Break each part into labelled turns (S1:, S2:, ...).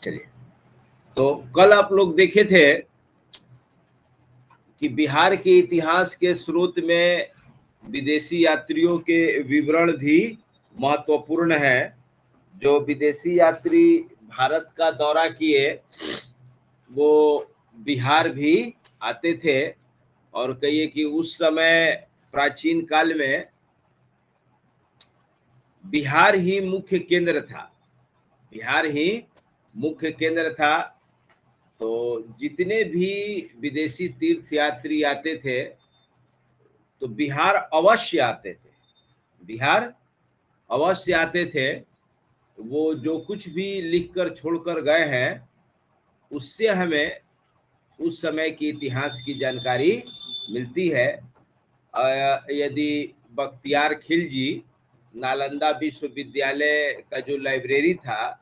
S1: चलिए, तो कल आप लोग देखे थे कि बिहार के इतिहास के स्रोत में विदेशी यात्रियों के विवरण भी महत्वपूर्ण है। जो विदेशी यात्री भारत का दौरा किए वो बिहार भी आते थे, और कहिए कि उस समय प्राचीन काल में बिहार ही मुख्य केंद्र था। बिहार ही मुख्य केंद्र था। तो जितने भी विदेशी तीर्थयात्री आते थे तो बिहार अवश्य आते थे, बिहार अवश्य आते थे। वो जो कुछ भी लिखकर छोड़कर गए हैं उससे हमें उस समय की इतिहास की जानकारी मिलती है। यदि बख्तियार खिलजी नालंदा विश्वविद्यालय का जो लाइब्रेरी था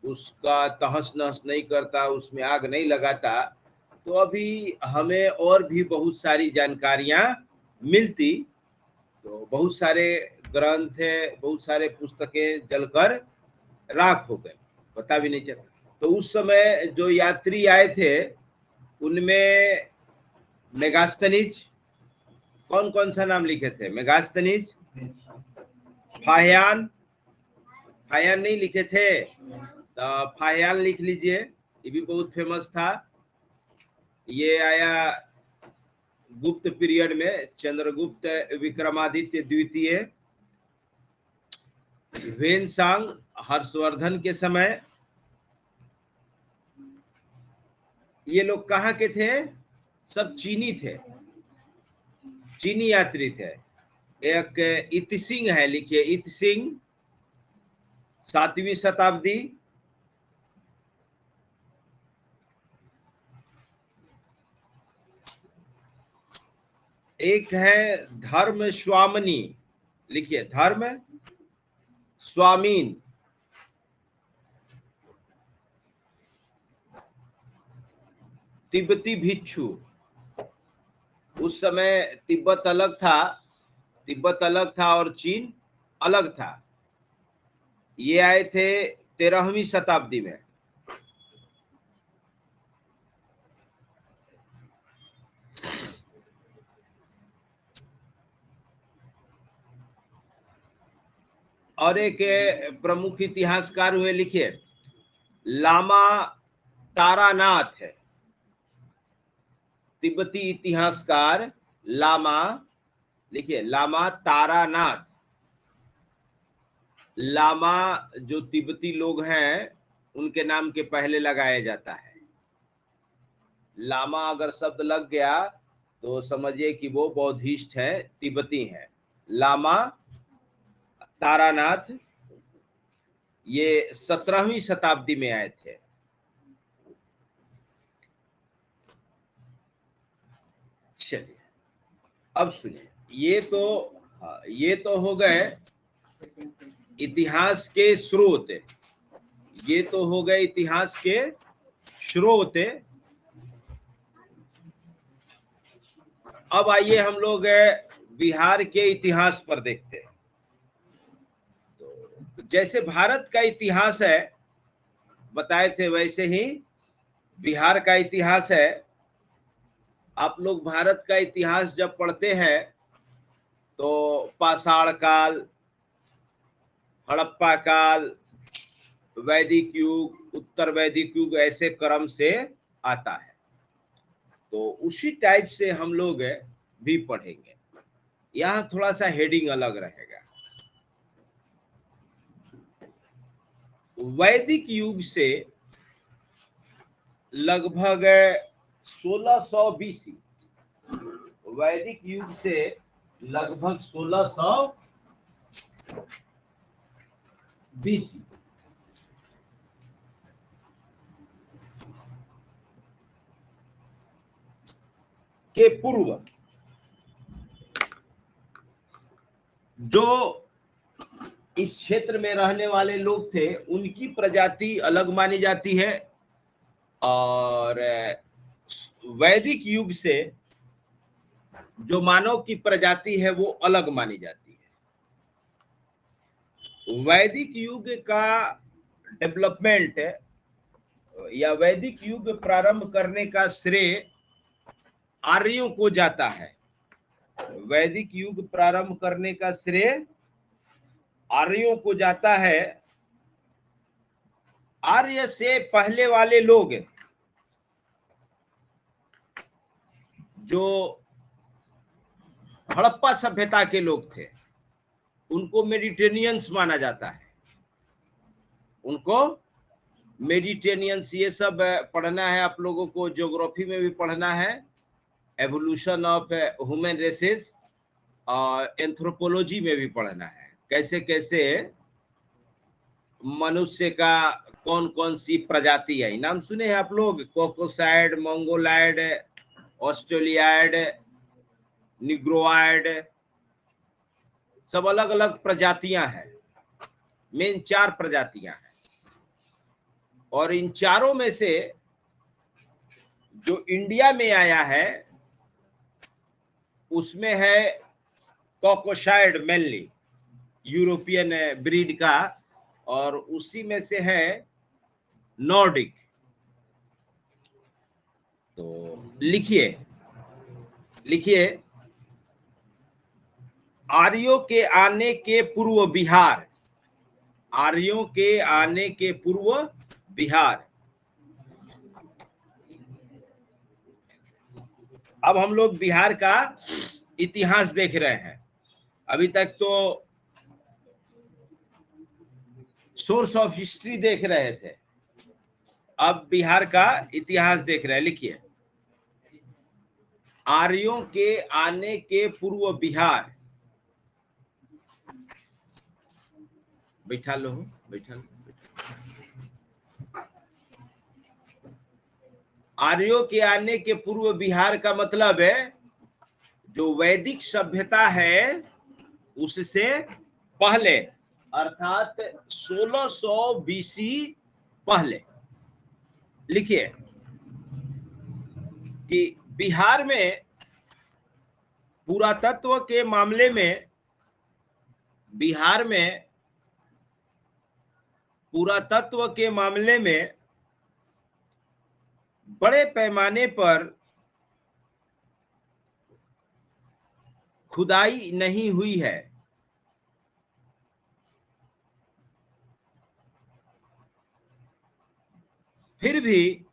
S1: उसका तहस नहस नहीं करता, उसमें आग नहीं लगाता, तो अभी हमें और भी बहुत सारी जानकारियां मिलती। तो बहुत सारे ग्रंथ है, बहुत सारे पुस्तकें जलकर राख हो गए, पता भी नहीं चला। तो उस समय जो यात्री आए थे उनमें मेगास्थनीज, कौन कौन सा नाम लिखे थे? मेगास्थनीज, फाहियान, फाहियान नहीं लिखे थे तो फाहियान लिख लीजिए, ये भी बहुत फेमस था। ये आया गुप्त पीरियड में, चंद्रगुप्त विक्रमादित्य द्वितीय, ह्वेनसांग हर्षवर्धन के समय। ये लोग कहाँ के थे? सब चीनी थे, चीनी यात्री थे। एक इतसिंग है, लिखिए इतसिंग, 7वीं शताब्दी। एक है धर्म स्वामिनी, लिखिए धर्म स्वामीन, तिब्बती भिक्षु। उस समय तिब्बत अलग था, तिब्बत अलग था और चीन अलग था। ये आए थे 13वीं शताब्दी में। और एक प्रमुख इतिहासकार हुए, लिखिए लामा तारानाथ है, तिब्बती इतिहासकार लामा, लिखिए लामा तारानाथ। लामा जो तिब्बती लोग हैं उनके नाम के पहले लगाया जाता है। लामा अगर शब्द लग गया तो समझिए कि वो बौद्धिस्ट है, तिब्बती है। लामा तारानाथ ये 17वीं शताब्दी में आए थे। चलिए अब सुनिए, ये तो हो गए इतिहास के स्रोत, ये तो हो गए इतिहास के स्रोत। अब आइए हम लोग बिहार के इतिहास पर देखते हैं। तो जैसे भारत का इतिहास है बताए थे वैसे ही बिहार का इतिहास है। आप लोग भारत का इतिहास जब पढ़ते हैं तो पाषाण काल, हड़प्पा काल, वैदिक युग, उत्तर वैदिक युग, ऐसे क्रम से आता है। तो उसी टाइप से हम लोग भी पढ़ेंगे। यहाँ थोड़ा सा हेडिंग अलग रहेगा। वैदिक युग से लगभग 1600 बीसी, वैदिक युग से लगभग 1600 बीसी के पूर्व जो इस क्षेत्र में रहने वाले लोग थे उनकी प्रजाति अलग मानी जाती है, और वैदिक युग से जो मानव की प्रजाति है वो अलग मानी जाती है। वैदिक युग का डेवलपमेंट या वैदिक युग प्रारंभ करने का श्रेय आर्यों को जाता है। वैदिक युग प्रारंभ करने का श्रेय आर्यों को जाता है। आर्य से पहले वाले लोग जो हड़प्पा सभ्यता के लोग थे, उनको मेडिटेरियंस माना जाता है। उनको मेडिटेरियंस, ये सब पढ़ना है आप लोगों को, ज्योग्राफी में भी पढ़ना है, एवोल्यूशन ऑफ ह्यूमन रेसेस, और एंथ्रोपोलॉजी में भी पढ़ना है, कैसे कैसे मनुष्य का कौन कौन सी प्रजाति है। नाम सुने हैं आप लोग? कोकोसाइड, मंगोलाइड, ऑस्ट्रेलियाइड, निग्रोइड, सब अलग अलग प्रजातियां हैं। मेन 4 प्रजातियां हैं, और इन चारों में से जो इंडिया में आया है उसमें है कोकोसाइड, मेनली यूरोपियन ब्रीड का, और उसी में से है नॉर्डिक। तो लिखिए लिखिए, आर्यों के आने के पूर्व बिहार, आर्यों के आने के पूर्व बिहार। अब हम लोग बिहार का इतिहास देख रहे हैं। अभी तक तो सोर्स ऑफ हिस्ट्री देख रहे थे, अब बिहार का इतिहास देख रहे हैं। लिखिए, आर्यों के आने के पूर्व बिहार। बैठा लो, बैठा लो। आर्यों के आने के पूर्व बिहार का मतलब है जो वैदिक सभ्यता है उससे पहले, अर्थात 1600 बीसी पहले। लिखिए कि बिहार में पुरातत्व के मामले में, बिहार में पुरातत्व के मामले में बड़े पैमाने पर खुदाई नहीं हुई है। फिर भी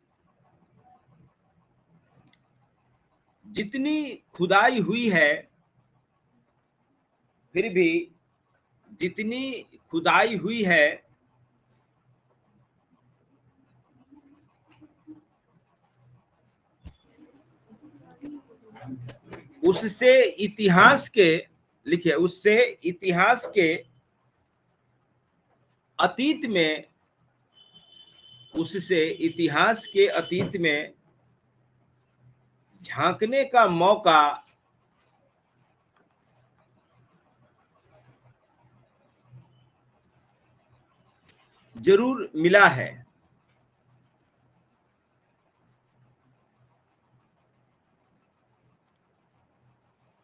S1: जितनी खुदाई हुई है, फिर भी जितनी खुदाई हुई है उससे इतिहास के, लिखिए, उससे इतिहास के अतीत में, उससे इतिहास के अतीत में झांकने का मौका जरूर मिला है।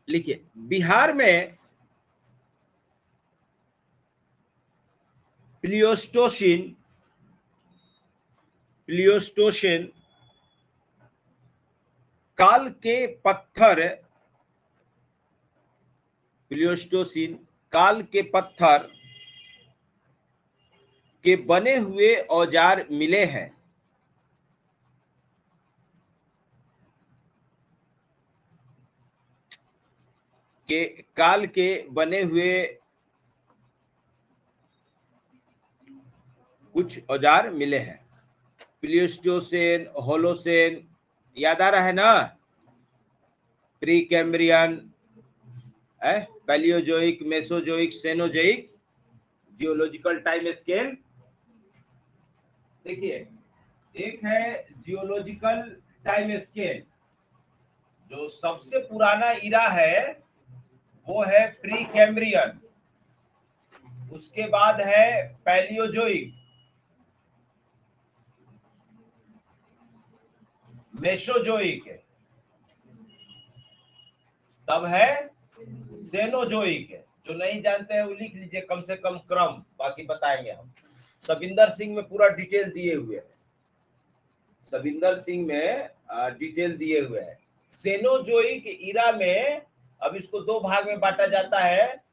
S1: लिखिए, बिहार में प्लियोस्टोसिन काल के पत्थर, प्लियोस्टोसिन काल के पत्थर के बने हुए औजार मिले हैं। के काल के बने हुए कुछ औजार मिले हैं। प्लियोस्टोसिन, होलोसिन, याद आ रहा है ना? Pre Cambrian, Palaeozoic, Mesozoic, Cenozoic, geological time scale. देखिए, एक है जियोलॉजिकल टाइम स्केल, जो सबसे पुराना इरा है वो है प्री कैम्ब्रियन। उसके बाद है पैलियोजोइक, मेसोजोइक, तब है सेनोजोइक। जो नहीं जानते हैं वो लिख लीजिए, कम से कम क्रम, बाकी बताएंगे हम। सविंदर सिंह में पूरा डिटेल दिए हुए हैं। सविंदर सिंह में डिटेल दिए हुए हैं। सेनोजोइक इरा में अब इसको दो भाग में बांटा जाता है,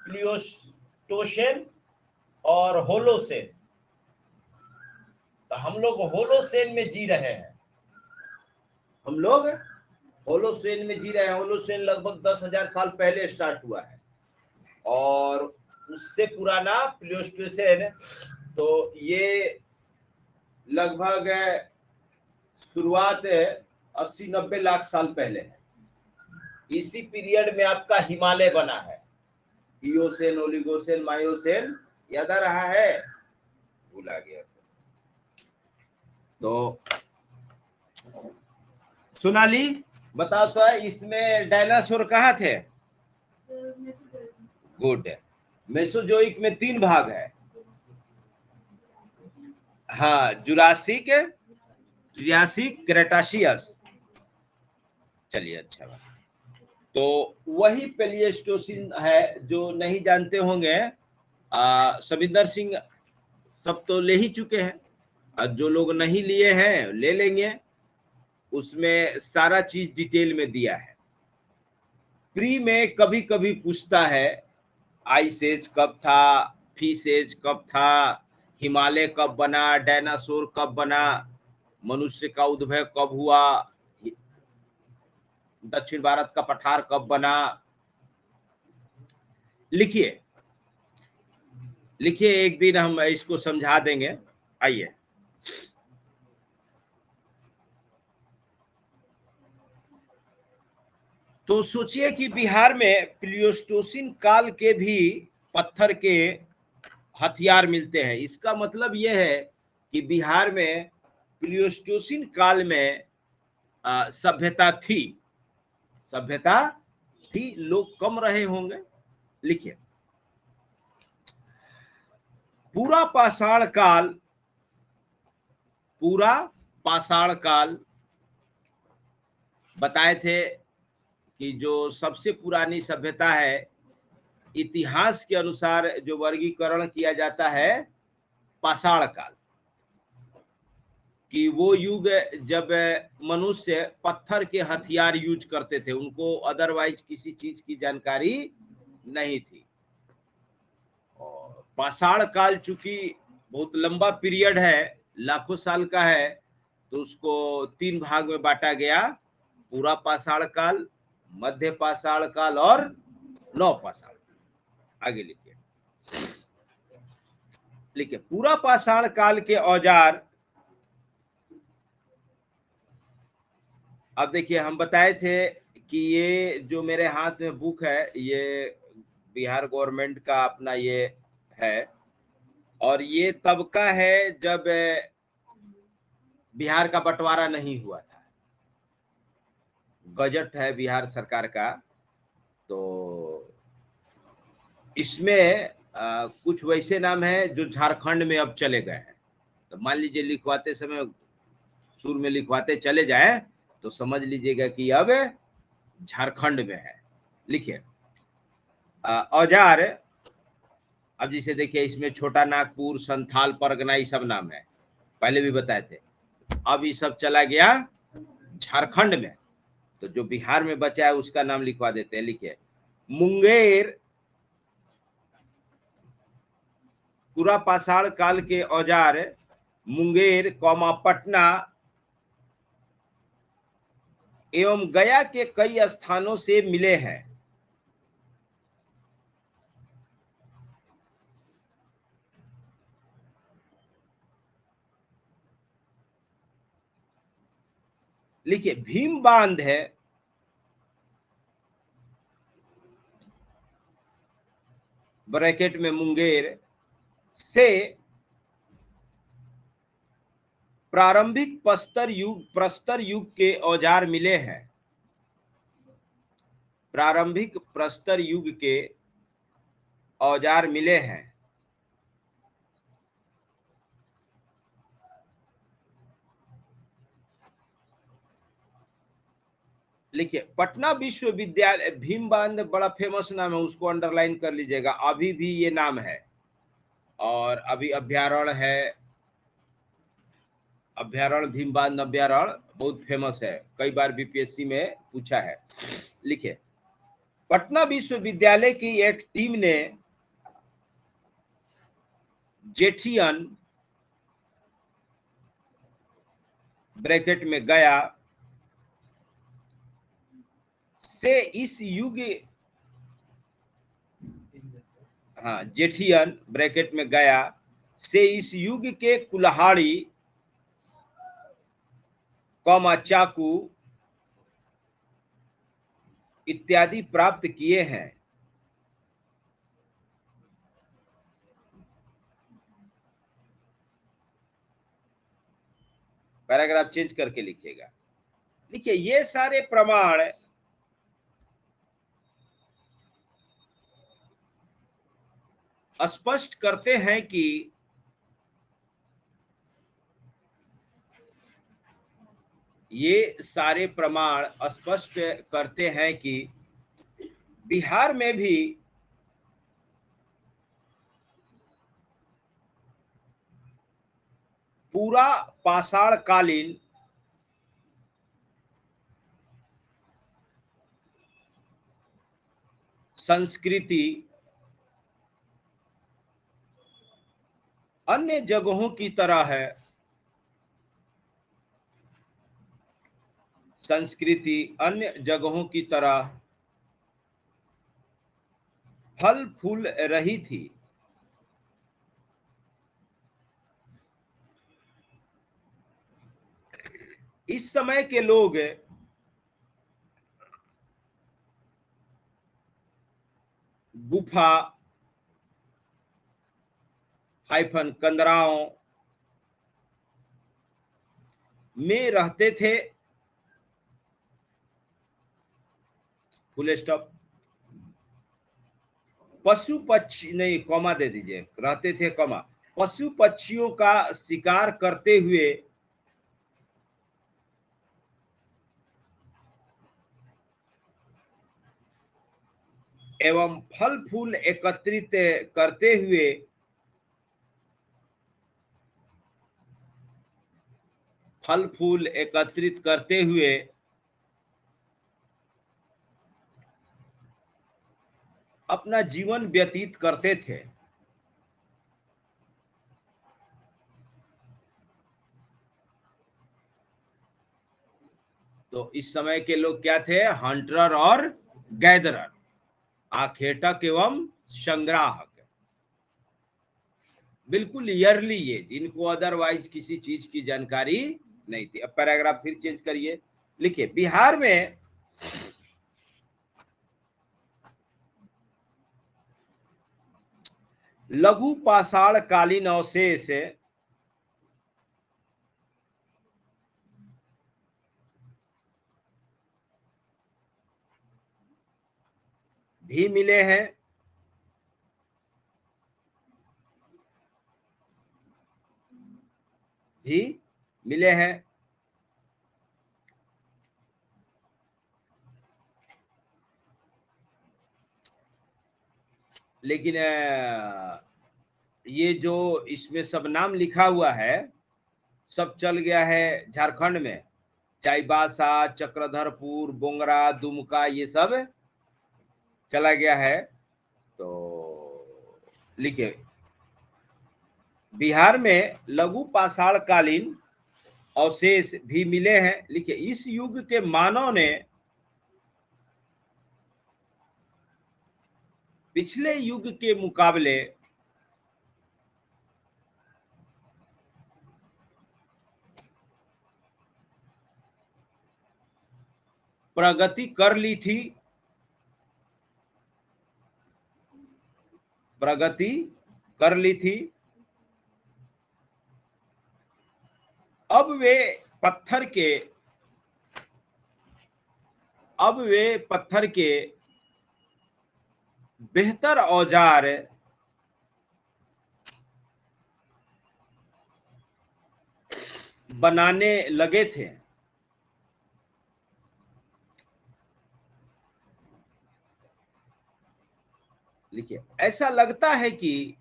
S1: प्लियोस्टोसेन और होलोसेन। तो हम लोग होलोसेन में जी रहे हैं, हम लोग होलोसेन में जी रहे हैं। होलोसेन लगभग 10,000 साल पहले स्टार्ट हुआ है और उससे पुराना प्लियोस्टोसेन, तो ये लगभग शुरुआत 80-90 लाख साल पहले है। इसी पीरियड में आपका हिमालय बना है। इयोसेन, ओलिगोसेन, मायोसेन, याद आ रहा है? भूला गया। तो सोनाली बताओ तो इसमें डायनासोर कहाँ थे? गुड। मेसोजोइक में 3 भाग है। हाँ, जुरासिक, ट्रियासिक, क्रेटाशियस। चलिए, अच्छा बात। तो वही प्लेइस्टोसिन है जो नहीं जानते होंगे। सविंदर सिंह सब तो ले ही चुके हैं, और जो लोग नहीं लिए हैं ले लेंगे। उसमें सारा चीज डिटेल में दिया है। प्री में कभी कभी पूछता है आइस एज कब था, फिश एज कब था, हिमालय कब बना, डायनासोर कब बना, मनुष्य का उद्भव कब हुआ, दक्षिण भारत का पठार कब बना। लिखिए लिखिए, एक दिन हम इसको समझा देंगे। आइए, तो सोचिए कि बिहार में प्लियोस्टोसिन काल के भी पत्थर के हथियार मिलते हैं। इसका मतलब यह है कि बिहार में प्लियोस्टोसिन काल में सभ्यता थी, लोग कम रहे होंगे। लिखिए, पूरा पाषाण काल बताए थे कि जो सबसे पुरानी सभ्यता है, इतिहास के अनुसार जो वर्गीकरण किया जाता है पाषाण काल, कि वो युग जब मनुष्य पत्थर के हथियार यूज करते थे, उनको अदरवाइज किसी चीज की जानकारी नहीं थी। और पाषाण काल चूंकि बहुत लंबा पीरियड है, लाखों साल का है, तो उसको 3 भाग में बांटा गया, पूरा पाषाण काल, मध्य पाषाण काल और नव पाषाण। आगे लिखिए, पूरा पाषाण काल के औजार। अब देखिए, हम बताए थे कि ये जो मेरे हाथ में बुक है, ये बिहार गवर्नमेंट का अपना ये है, और ये तब का है जब बिहार का बंटवारा नहीं हुआ था। गजट है बिहार सरकार का, तो इसमें कुछ वैसे नाम हैं जो झारखंड में अब चले गए हैं। तो मान लीजिए लिखवाते समय सुर में लिखवाते चले जाएं तो समझ लीजिएगा कि अब झारखंड में है। लिखिए, औजार। अब जिसे देखिए, इसमें छोटा नागपुर, संथाल परगना, ये सब नाम है, पहले भी बताए थे। अब ये सब चला गया झारखंड में, तो जो बिहार में बचा है उसका नाम लिखवा देते हैं। लिखिए, मुंगेर, पूरा पाषाण काल के औजार मुंगेर, पटना एवं गया के कई स्थानों से मिले हैं। लिखिए, भीम बांध है, ब्रैकेट में मुंगेर से प्रारंभिक प्रस्तर युग के औजार मिले हैं। प्रारंभिक प्रस्तर युग के औजार मिले हैं। लिखिए, पटना विश्वविद्यालय, भीम बांध बड़ा फेमस नाम है, उसको अंडरलाइन कर लीजिएगा, अभी भी ये नाम है, और अभी अभ्यारण्य है, अभ्यारण्य, भीमबांध अभ्यारण्य बहुत फेमस है, कई बार बीपीएससी में पूछा है। लिखिए, पटना विश्वविद्यालय की एक टीम ने जेठियन ब्रैकेट में गया से इस युग, हाँ, जेठियन ब्रैकेट में गया से इस युग के कुल्हाड़ी, कौमा चाकू इत्यादि प्राप्त किए हैं। पैराग्राफ चेंज करके लिखिएगा। देखिए, ये सारे प्रमाण स्पष्ट करते हैं कि ये सारे प्रमाण स्पष्ट करते हैं कि बिहार में भी पूरा पाषाण कालीन संस्कृति अन्य जगहों की तरह है, संस्कृति अन्य जगहों की तरह फल फूल रही थी। इस समय के लोग गुफा हाइफन कंदराओं में रहते थे, फुल स्टॉप। पशु पक्षी नहीं, कॉमा दे दीजिए, रहते थे कॉमा, पशु पक्षियों का शिकार करते हुए एवं फल फूल एकत्रित करते हुए फल फूल एकत्रित करते हुए अपना जीवन व्यतीत करते थे। तो इस समय के लोग क्या थे? हंटर और गैदरर, आखेटक एवं संग्राहक। बिल्कुल ईयरली, ये जिनको अदरवाइज किसी चीज की जानकारी नहीं थी। अब पैराग्राफ फिर चेंज करिए, लिखिए, बिहार में लघु पाषाण कालीन अवशेष भी मिले हैं, भी मिले हैं। लेकिन ये जो इसमें सब नाम लिखा हुआ है सब चल गया है झारखंड में, चाईबासा, चक्रधरपुर, बोंगरा, दुमका, ये सब चला गया है। तो लिखिए, बिहार में लघु पाषाण कालीन अवशेष भी मिले हैं। लिखिए, इस युग के मानव ने पिछले युग के मुकाबले प्रगति कर ली थी, प्रगति कर ली थी। अब वे पत्थर के अब वे पत्थर के बेहतर औजार बनाने लगे थे। लिखिए, ऐसा लगता है कि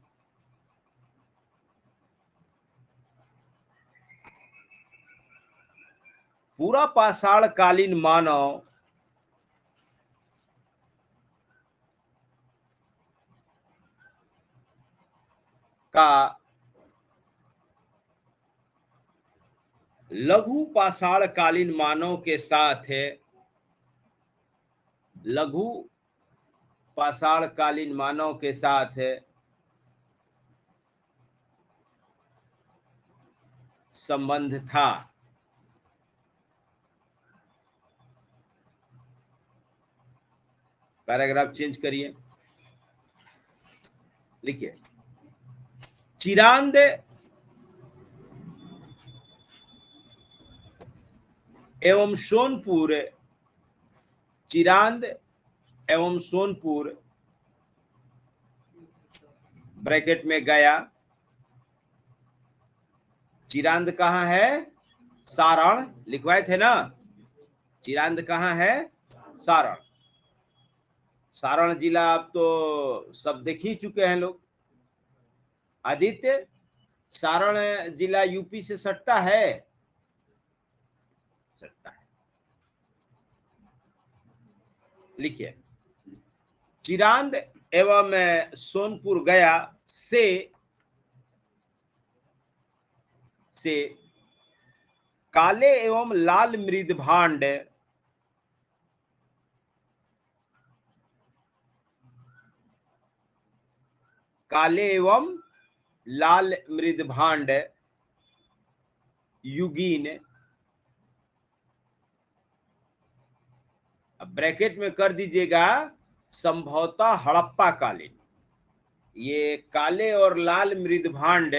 S1: पूरा पाषाण कालीन मानव का लघु पाषाण कालीन मानव के साथ लघु पाषाण कालीन मानव के साथ संबंध था। पैराग्राफ चेंज करिए, लिखिए चिरांद एवं सोनपुर, चिरांद एवं सोनपुर ब्रैकेट में गया। चिरांद कहाँ है? सारण, लिखवाए थे ना। चिरांद कहाँ है? सारण। सारण जिला आप तो सब देख ही चुके हैं लोग। आदित्य, सारण जिला यूपी से सटता है? सटता है। लिखिए चिरांद एवं सोनपुर गया से काले एवं लाल मृद भांड काले एवं लाल मृद भांड युगीन, अब ब्रैकेट में कर दीजिएगा संभवतः हड़प्पा कालीन। ये काले और लाल मृद भांड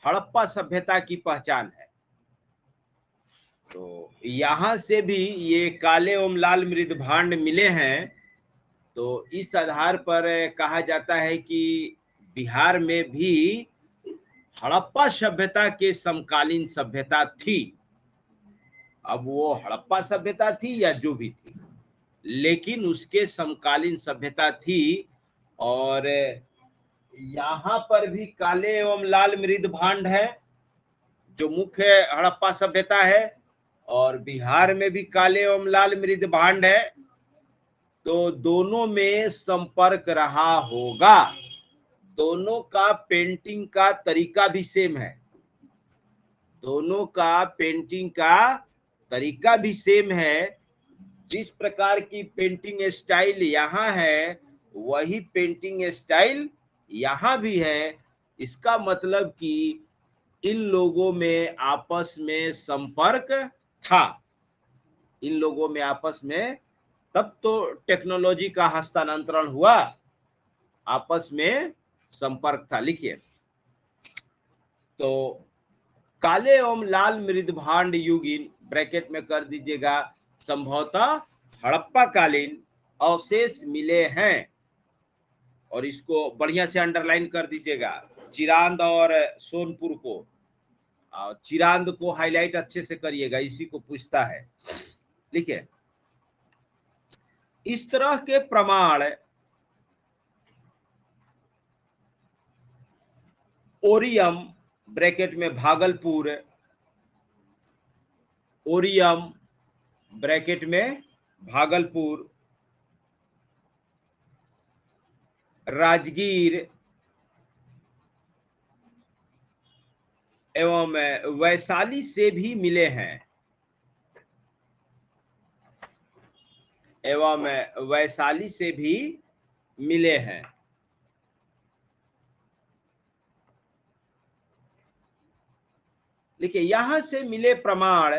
S1: हड़प्पा सभ्यता की पहचान है। तो यहां से भी ये काले एवं लाल मृद भांड मिले हैं। तो इस आधार पर कहा जाता है कि बिहार में भी हड़प्पा सभ्यता के समकालीन सभ्यता थी। अब वो हड़प्पा सभ्यता थी या जो भी थी, लेकिन उसके समकालीन सभ्यता थी। और यहाँ पर भी काले एवं लाल मृद भांड है जो मुख्य हड़प्पा सभ्यता है, और बिहार में भी काले एवं लाल मृद भांड है। तो दोनों में संपर्क रहा होगा। दोनों का पेंटिंग का तरीका भी सेम है। दोनों का पेंटिंग का तरीका भी सेम है। जिस प्रकार की पेंटिंग स्टाइल यहाँ है वही पेंटिंग स्टाइल यहाँ भी है। इसका मतलब कि इन लोगों में आपस में संपर्क था। इन लोगों में आपस में, तब तो टेक्नोलॉजी का हस्तांतरण हुआ, आपस में संपर्क था। लिखिए तो काले एवं लाल मृद भांड युगीन ब्रैकेट में कर दीजिएगा संभवतः हड़प्पा कालीन अवशेष मिले हैं। और इसको बढ़िया से अंडरलाइन कर दीजिएगा, चिरांद और सोनपुर को। चिरांद को हाईलाइट अच्छे से करिएगा, इसी को पूछता है। लिखिए इस तरह के प्रमाण ओरियम ब्रैकेट में भागलपुर, ओरियम ब्रैकेट में भागलपुर, राजगीर एवं वैशाली से भी मिले हैं। एवं वैशाली से भी मिले हैं। देखिए यहां से मिले प्रमाण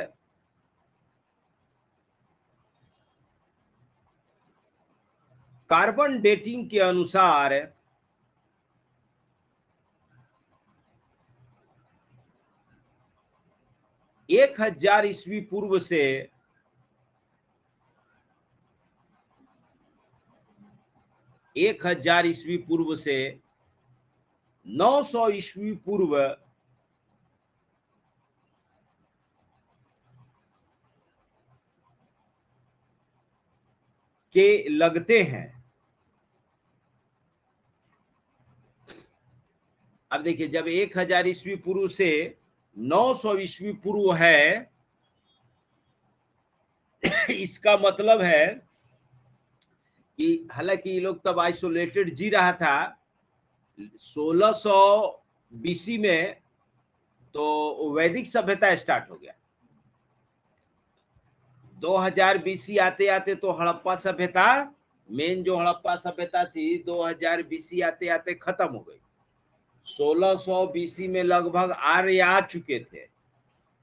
S1: कार्बन डेटिंग के अनुसार 1000 ईस्वी पूर्व से 1000 ईस्वी पूर्व से 900 ईस्वी पूर्व के लगते हैं। अब देखिए जब 1000 ईस्वी पूर्व से 900 ईस्वी पूर्व है इसका मतलब है कि हालांकि ये लोग तब आइसोलेटेड जी रहा था 1600 बीसी में, तो वैदिक सभ्यता स्टार्ट हो गया। 2000 बीसी आते आते तो हड़प्पा सभ्यता, मेन जो हड़प्पा सभ्यता थी 2000 बीसी आते आते खत्म हो गई। 1600 बीसी में लगभग आर्य आ चुके थे,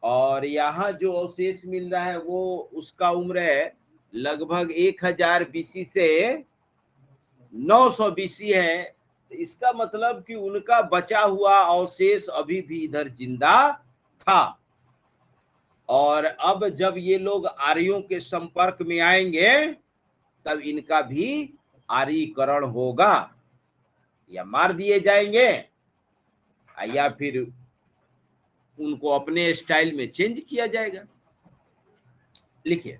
S1: और यहाँ जो अवशेष मिल रहा है वो उसका उम्र है लगभग 1000 बीसी से 900 बीसी है। इसका मतलब कि उनका बचा हुआ अवशेष अभी भी इधर जिंदा था। और अब जब ये लोग आर्यों के संपर्क में आएंगे तब इनका भी आर्यीकरण होगा, या मार दिए जाएंगे या फिर उनको अपने स्टाइल में चेंज किया जाएगा। लिखिए,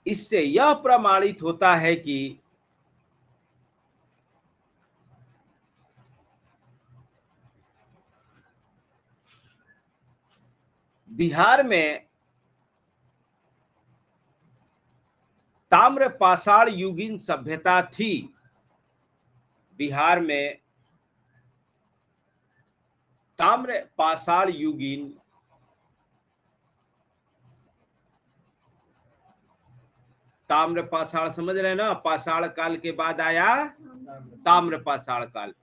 S1: इससे यह प्रमाणित होता है कि बिहार में ताम्र पाषाण युगीन सभ्यता थी। बिहार में ताम्र पाषाण युगीन ताम्र पाषाण समझ रहे हैं ना, पाषाण काल के बाद आया ताम्र पाषाण काल।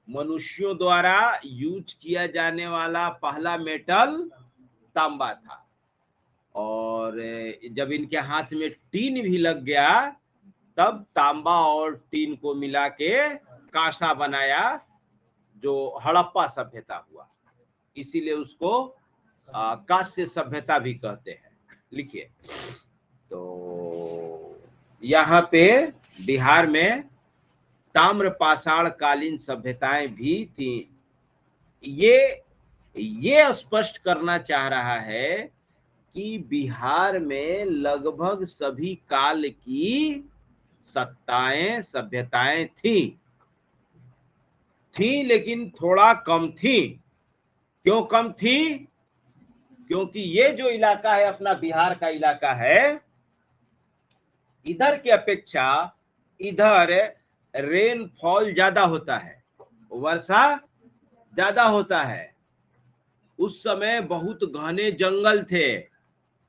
S1: मनुष्यों द्वारा यूज किया जाने वाला पहला मेटल तांबा था, और जब इनके हाथ में टीन भी लग गया तब तांबा और टीन को मिला के कांसा बनाया, जो हड़प्पा सभ्यता हुआ। इसीलिए उसको कांस्य सभ्यता भी कहते हैं। लिखिए, तो यहाँ पे बिहार में ताम्र पाषाण कालीन सभ्यताएं भी थी। ये स्पष्ट करना चाह रहा है कि बिहार में लगभग सभी काल की सत्ताएं सभ्यताएं थी, लेकिन थोड़ा कम थी। क्यों कम थी? क्योंकि ये जो इलाका है अपना बिहार का इलाका है, इधर की अपेक्षा इधर रेनफॉल ज्यादा होता है, वर्षा ज्यादा होता है। उस समय बहुत घने जंगल थे,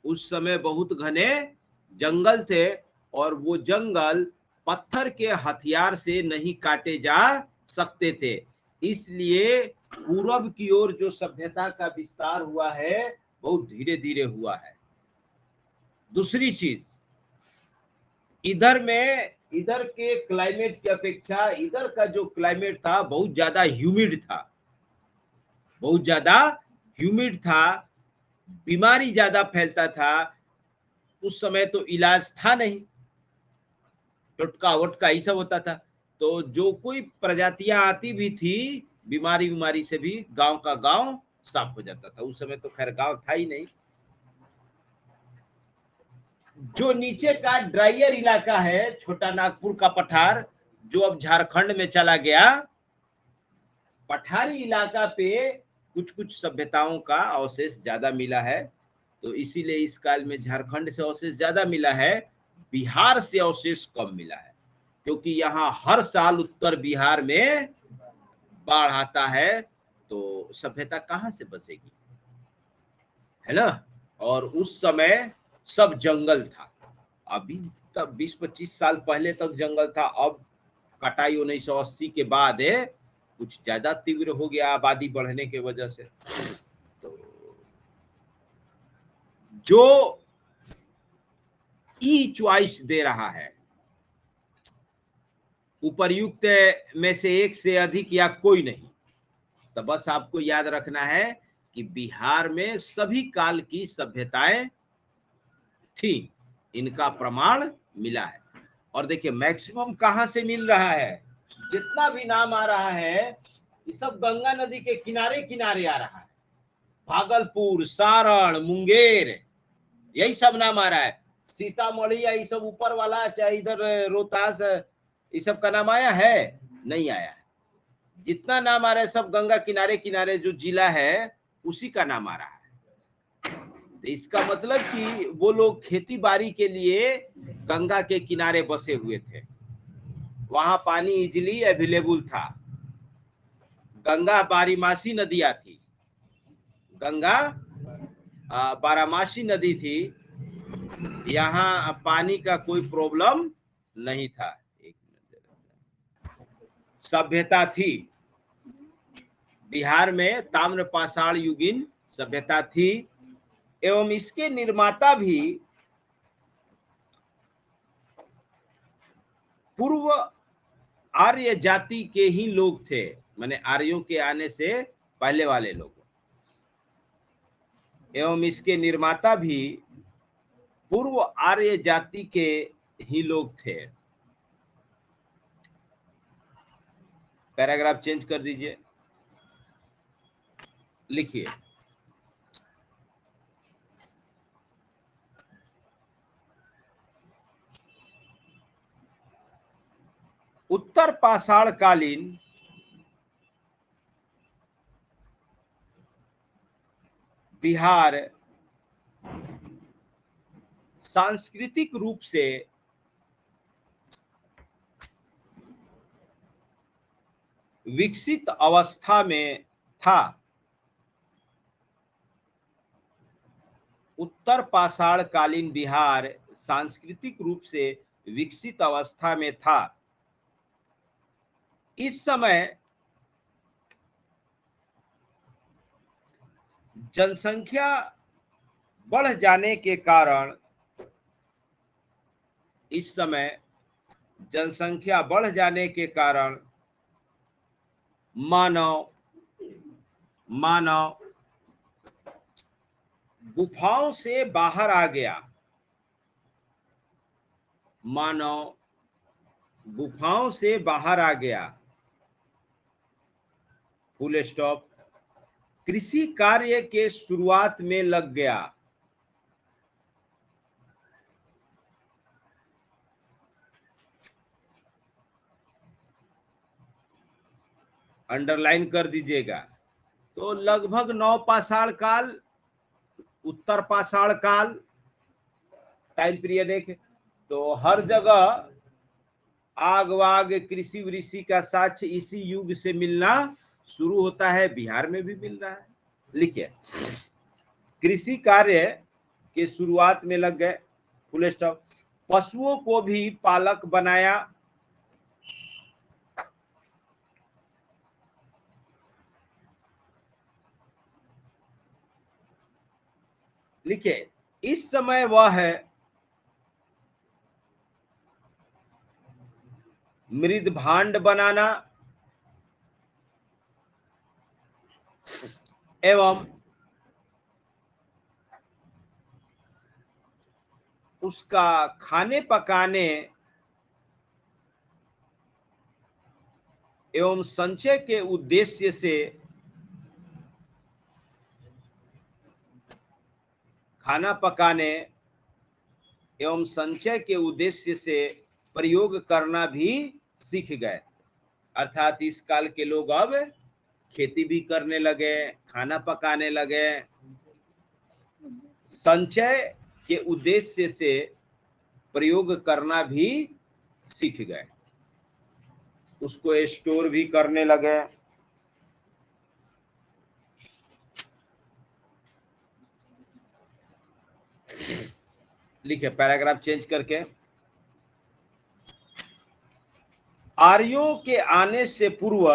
S1: उस समय बहुत घने जंगल थे, और वो जंगल पत्थर के हथियार से नहीं काटे जा सकते थे। इसलिए पूरब की ओर जो सभ्यता का विस्तार हुआ है बहुत धीरे धीरे हुआ है। दूसरी चीज, इधर के क्लाइमेट की अपेक्षा इधर का जो क्लाइमेट था बहुत ज्यादा ह्यूमिड था, बहुत ज्यादा ह्यूमिड था, बीमारी ज्यादा फैलता था। उस समय तो इलाज था नहीं, टोटका वोटका ये सब होता था, तो जो कोई प्रजातियां आती भी थी बीमारी से भी गांव का गांव साफ हो जाता था। उस समय तो खैर गांव था ही नहीं। जो नीचे का ड्राइयर इलाका है, छोटा नागपुर का पठार जो अब झारखंड में चला गया, पठारी इलाका पे कुछ कुछ सभ्यताओं का अवशेष ज्यादा मिला है, तो इसीलिए इस काल में झारखंड से अवशेष ज्यादा मिला है, बिहार से अवशेष कम मिला है। क्योंकि यहाँ हर साल उत्तर बिहार में बाढ़ आता है, तो सभ्यता कहाँ से बचेगी, है ना। और उस समय सब जंगल था, अभी तक 20-25 साल पहले तक जंगल था, अब कटाई 1980 के बाद कुछ ज्यादा तीव्र हो गया आबादी बढ़ने के वजह से। तो जो ई चॉइस दे रहा है उपर्युक्त में से एक से अधिक या कोई नहीं, तो बस आपको याद रखना है कि बिहार में सभी काल की सभ्यताएं थी, इनका प्रमाण मिला है। और देखिए मैक्सिमम कहां से मिल रहा है, जितना भी नाम आ रहा है ये सब गंगा नदी के किनारे किनारे आ रहा है। भागलपुर, सारण, मुंगेर, यही सब नाम आ रहा है। सीतामढ़ी या ये सब ऊपर वाला, चाहे इधर रोहतास, ये सब का नाम आया है? नहीं आया है। जितना नाम आ रहा है सब गंगा किनारे किनारे जो जिला है उसी का नाम आ रहा है। इसका मतलब कि वो लोग खेती बाड़ी के लिए गंगा के किनारे बसे हुए थे, वहां पानी इजिली अवेलेबल था। गंगा बारहमासी नदियां थी, गंगा बारहमासी नदी थी, यहाँ पानी का कोई प्रॉब्लम नहीं था। एक मिनट, सभ्यता थी बिहार में, ताम्र पाषाण युगीन सभ्यता थी, एवं इसके निर्माता भी पूर्व आर्य जाति के ही लोग थे, माने आर्यों के आने से पहले वाले लोग, एवं इसके निर्माता भी पूर्व आर्य जाति के ही लोग थे। पैराग्राफ चेंज कर दीजिए, लिखिए उत्तर पाषाण कालीन बिहार सांस्कृतिक रूप से विकसित अवस्था में था। उत्तर पाषाण कालीन बिहार सांस्कृतिक रूप से विकसित अवस्था में था। इस समय जनसंख्या बढ़ जाने के कारण, इस समय जनसंख्या बढ़ जाने के कारण मानव गुफाओं से बाहर आ गया। मानव गुफाओं से बाहर आ गया, फुल स्टॉप। कृषि कार्य के शुरुआत में लग गया। अंडरलाइन कर दीजिएगा। तो लगभग नव पाषाण काल, उत्तर पाषाण काल टाइम पीरियड एक, तो हर जगह आग वाग कृषि वृषि का साक्ष्य इसी युग से मिलना शुरू होता है, बिहार में भी मिल रहा है। लिखिए, कृषि कार्य के शुरुआत में लग गए, फुल स्टॉप। पशुओं को भी पालक बनाया। लिखिए, इस समय वह है मृद भांड बनाना एवं उसका खाने पकाने एवं संचय के उद्देश्य से, खाना पकाने एवं संचय के उद्देश्य से प्रयोग करना भी सीख गए। अर्थात इस काल के लोग अब खेती भी करने लगे, खाना पकाने लगे, संचय के उद्देश्य से प्रयोग करना भी सीख गए, उसको स्टोर भी करने लगे। लिखिए पैराग्राफ चेंज करके, आर्यों के आने से पूर्व,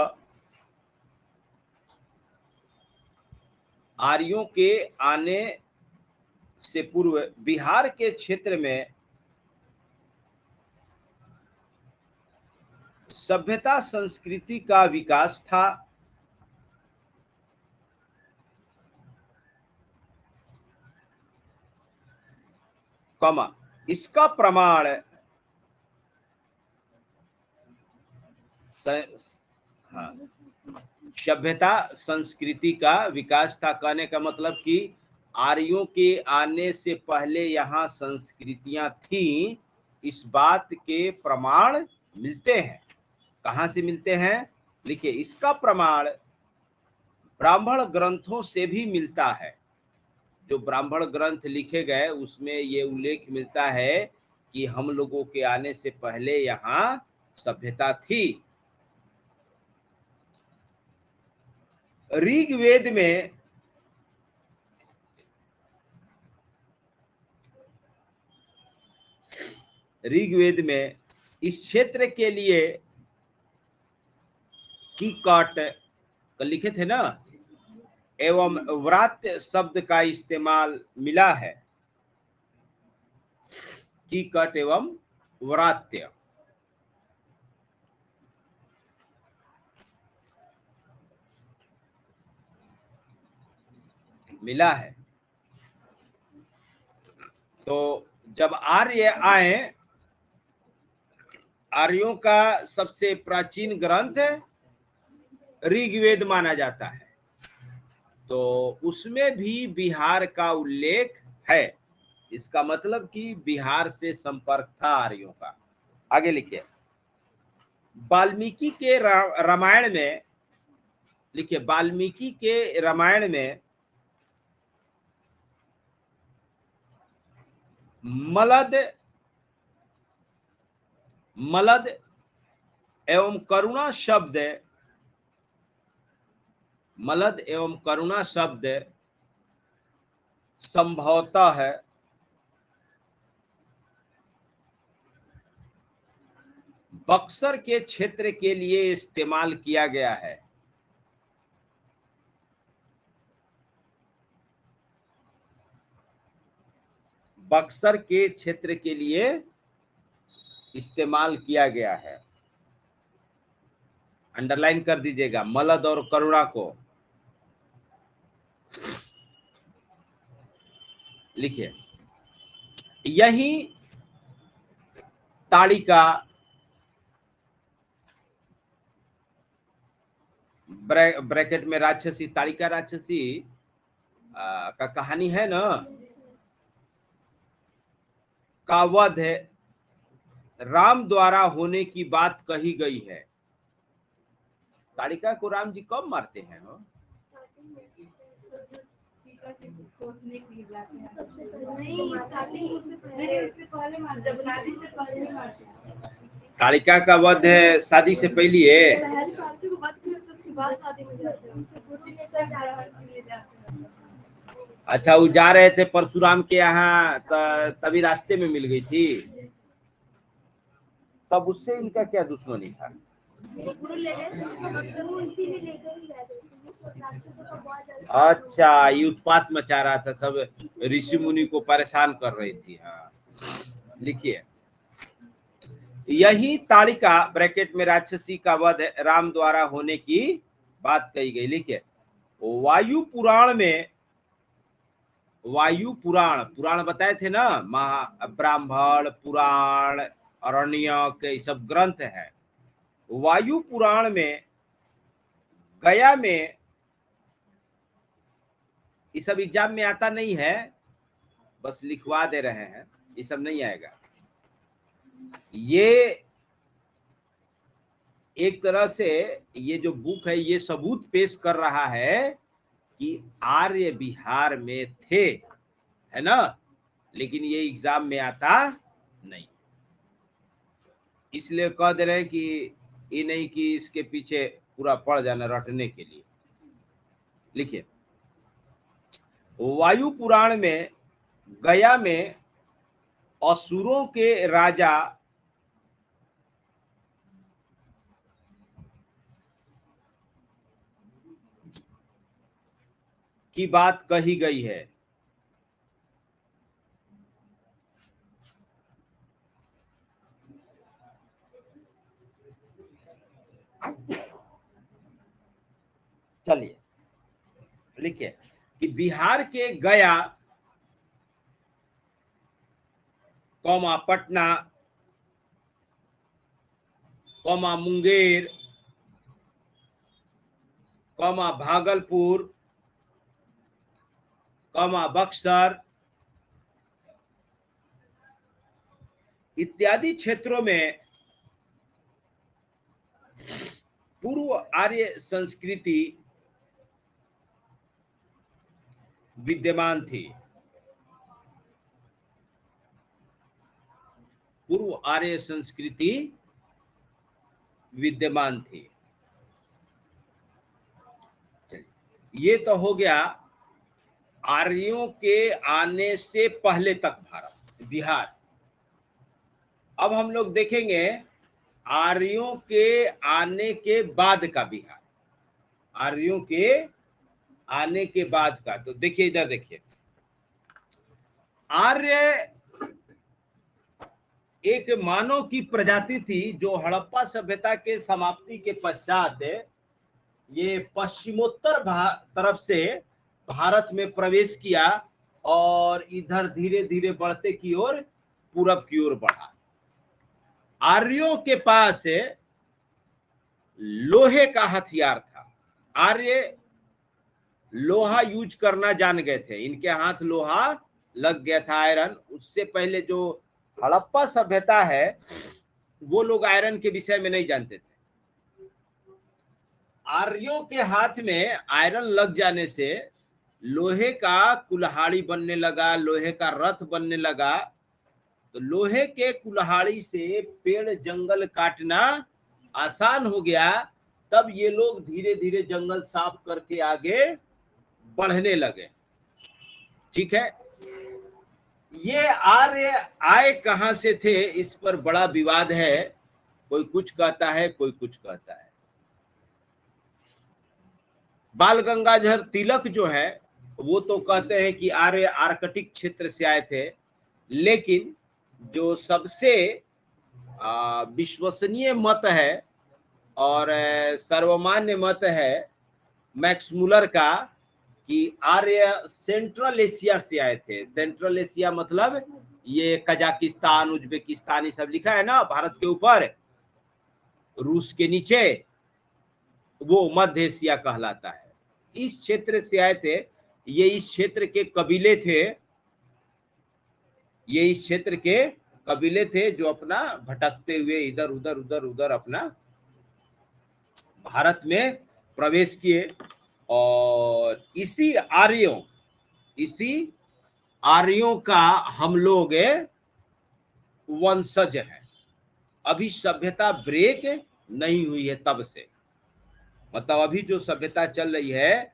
S1: आर्यों के आने से पूर्व बिहार के क्षेत्र में सभ्यता संस्कृति का विकास था। कमा, इसका प्रमाण हाँ, सभ्यता संस्कृति का विकास था, कहने का मतलब कि आर्यों के आने से पहले यहाँ संस्कृतियां थीं, इस बात के प्रमाण मिलते हैं। कहाँ से मिलते हैं? लिखिए, इसका प्रमाण ब्राह्मण ग्रंथों से भी मिलता है। जो ब्राह्मण ग्रंथ लिखे गए उसमें ये उल्लेख मिलता है कि हम लोगों के आने से पहले यहाँ सभ्यता थी। ऋग्वेद में इस क्षेत्र के लिए कीकट लिखे थे ना, एवं व्रात्य शब्द का इस्तेमाल मिला है। कीकट एवं व्रात्य मिला है। तो जब आर्य आए, आर्यों का सबसे प्राचीन ग्रंथ ऋग्वेद माना जाता है, तो उसमें भी बिहार का उल्लेख है। इसका मतलब कि बिहार से संपर्क था आर्यों का। आगे लिखिए, वाल्मीकि के रामायण में, लिखिए वाल्मीकि के रामायण में मलद एवं करुणा शब्द, मलद एवं करुणा शब्द संभवतः है बक्सर के क्षेत्र के लिए इस्तेमाल किया गया है। बक्सर के क्षेत्र के लिए इस्तेमाल किया गया है। अंडरलाइन कर दीजिएगा मलद और करुणा को। लिखिए, यही ताड़िका ब्रैकेट में राक्षसी, ताड़िका राक्षसी का कहानी है ना, का वध राम द्वारा होने की बात कही गई है। ताड़िका को राम जी कब मारते हैं? ताड़िका का वध शादी से पहले है। अच्छा, वो जा रहे थे परशुराम के यहाँ, तभी रास्ते में मिल गई थी, तब उससे इनका क्या दुश्मनी था? अच्छा, ये उत्पात मचा रहा था, सब ऋषि मुनि को परेशान कर रही थी। हाँ, लिखिए, यही ताड़िका ब्रैकेट में राक्षसी का वध राम द्वारा होने की बात कही गई। लिखिए, वायु पुराण में, वायु पुराण, पुराण बताए थे ना, ब्राह्मण पुराण, अरण्यक, ये सब ग्रंथ है। वायु पुराण में गया में, ये सब एग्जाम में आता नहीं है, बस लिखवा दे रहे हैं, ये सब नहीं आएगा। ये एक तरह से ये जो बुक है ये सबूत पेश कर रहा है कि आर्य बिहार में थे, है ना, लेकिन ये एग्जाम में आता नहीं। इसलिए कह दे रहे हैं कि ये नहीं कि इसके पीछे पूरा पड़ जाना रटने के लिए। लिखिए, वायु पुराण में गया में असुरों के राजा की बात कही गई है। चलिए, लिखिए कि बिहार के गया, comma Patna, comma Munger, comma Bhagalpur, comma Buxar इत्यादि क्षेत्रों में पूर्व आर्य संस्कृति विद्यमान थी। पूर्व आर्य संस्कृति विद्यमान थी। ये तो हो गया आर्यों के आने से पहले तक भारत, बिहार। अब हम लोग देखेंगे आर्यों के आने के बाद का बिहार, आर्यों के आने के बाद का। तो देखिए इधर देखिए, आर्य एक मानव की प्रजाति थी जो हड़प्पा सभ्यता के समाप्ति के पश्चात ये पश्चिमोत्तर तरफ से भारत में प्रवेश किया और इधर धीरे धीरे बढ़ते की ओर पूरब की ओर बढ़ा। आर्यों के पास लोहे का हथियार था। आर्य लोहा यूज करना जान गए थे, इनके हाथ लोहा लग गया था, आयरन। उससे पहले जो हड़प्पा सभ्यता है वो लोग आयरन के विषय में नहीं जानते थे। आर्यों के हाथ में आयरन लग जाने से लोहे का कुल्हाड़ी बनने लगा, लोहे का रथ बनने लगा। तो लोहे के कुल्हाड़ी से पेड़ जंगल काटना आसान हो गया। तब ये लोग धीरे धीरे जंगल साफ करके आगे बढ़ने लगे। ठीक है, ये आर्य आए कहां से थे, इस पर बड़ा विवाद है। कोई कुछ कहता है, कोई कुछ कहता है। बाल गंगाधर तिलक जो है वो तो कहते हैं कि आर्य आर्कटिक क्षेत्र से आए थे, लेकिन जो सबसे विश्वसनीय मत है और सर्वमान्य मत है मैक्स मुलर का कि आर्य सेंट्रल एशिया से आए थे। सेंट्रल एशिया मतलब ये कजाकिस्तान, उज्बेकिस्तान, ये सब लिखा है ना भारत के ऊपर, रूस के नीचे, वो मध्य एशिया कहलाता है। इस क्षेत्र से आए थे। ये इस क्षेत्र के कबीले थे, ये इस क्षेत्र के कबीले थे जो अपना भटकते हुए इधर उधर उधर उधर अपना भारत में प्रवेश किए। और इसी आर्यों का हम लोग वंशज हैं। अभी सभ्यता ब्रेक नहीं हुई है तब से, मतलब अभी जो सभ्यता चल रही है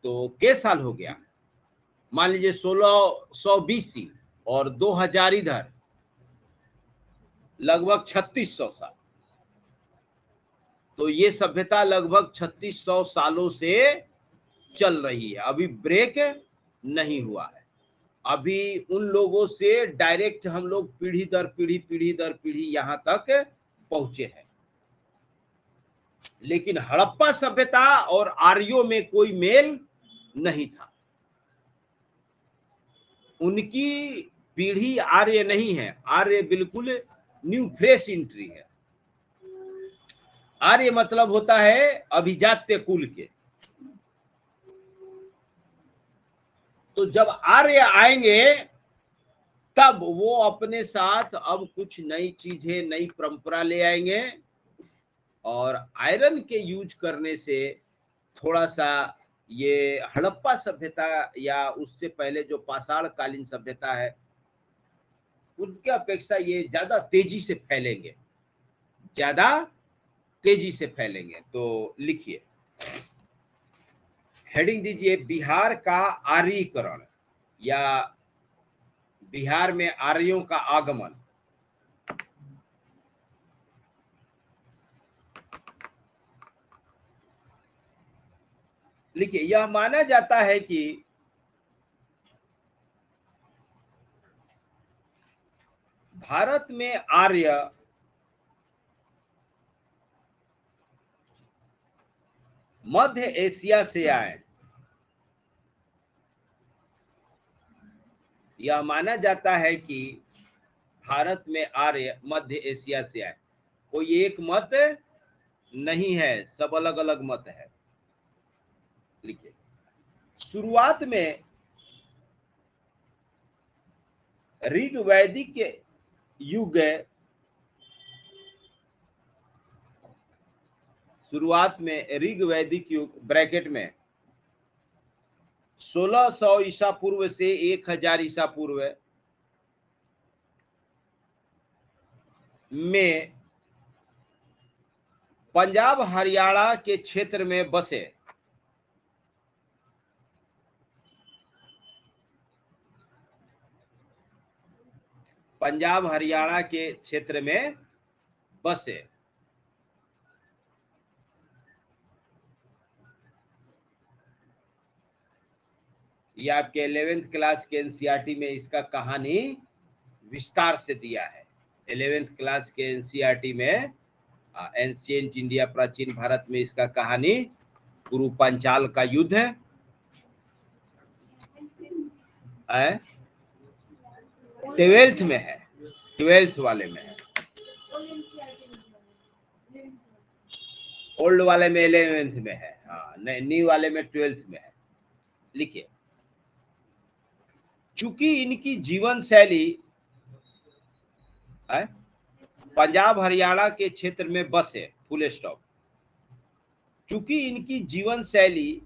S1: तो के साल हो गया, मान लीजिए 1600 BC और 2000 इधर, लगभग 3600 साल। तो ये सभ्यता लगभग 3600 सालों से चल रही है, अभी ब्रेक नहीं हुआ है। अभी उन लोगों से डायरेक्ट हम लोग पीढ़ी दर पीढ़ी यहां तक पहुंचे हैं। लेकिन हड़प्पा सभ्यता और आर्यों में कोई मेल नहीं था। उनकी पीढ़ी आर्य नहीं है, आर्य बिल्कुल न्यू फ्रेश एंट्री है। आर्य मतलब होता है अभिजात्य कुल के। तो जब आर्य आएंगे तब वो अपने साथ अब कुछ नई चीजें, नई परंपरा ले आएंगे। और आयरन के यूज करने से थोड़ा सा ये हड़प्पा सभ्यता या उससे पहले जो पाषाण कालीन सभ्यता है उनके अपेक्षा ये ज्यादा तेजी से फैलेंगे, ज्यादा तेजी से फैलेंगे। तो लिखिए, हेडिंग दीजिए बिहार का आर्यीकरण या बिहार में आर्यों का आगमन। लिखिए, यह माना जाता है कि भारत में आर्य मध्य एशिया से आए। यह माना जाता है कि भारत में आर्य मध्य एशिया से आए। कोई एक मत नहीं है, सब अलग अलग मत है। लिखिए, शुरुआत में ऋग वैदिक युग, शुरुआत में ऋग वैदिक युग ब्रैकेट में 1600 ईसा पूर्व से 1000 ईसा पूर्व में पंजाब हरियाणा के क्षेत्र में बसे। पंजाब हरियाणा के क्षेत्र में बसे। ये आपके 11th क्लास के एनसीईआरटी में इसका कहानी विस्तार से दिया है। 11th क्लास के एनसीईआरटी में एंशिएंट इंडिया, प्राचीन भारत में इसका कहानी कुरु पांचाल का युद्ध है। 12th में है, 12th वाले में है, ओल्ड वाले में 11th में है, हाँ न्यू वाले में 12th में है। लिखिए, चूंकि इनकी जीवन शैली पंजाब हरियाणा के क्षेत्र में बसे, फुल स्टॉप। चूंकि इनकी जीवन शैली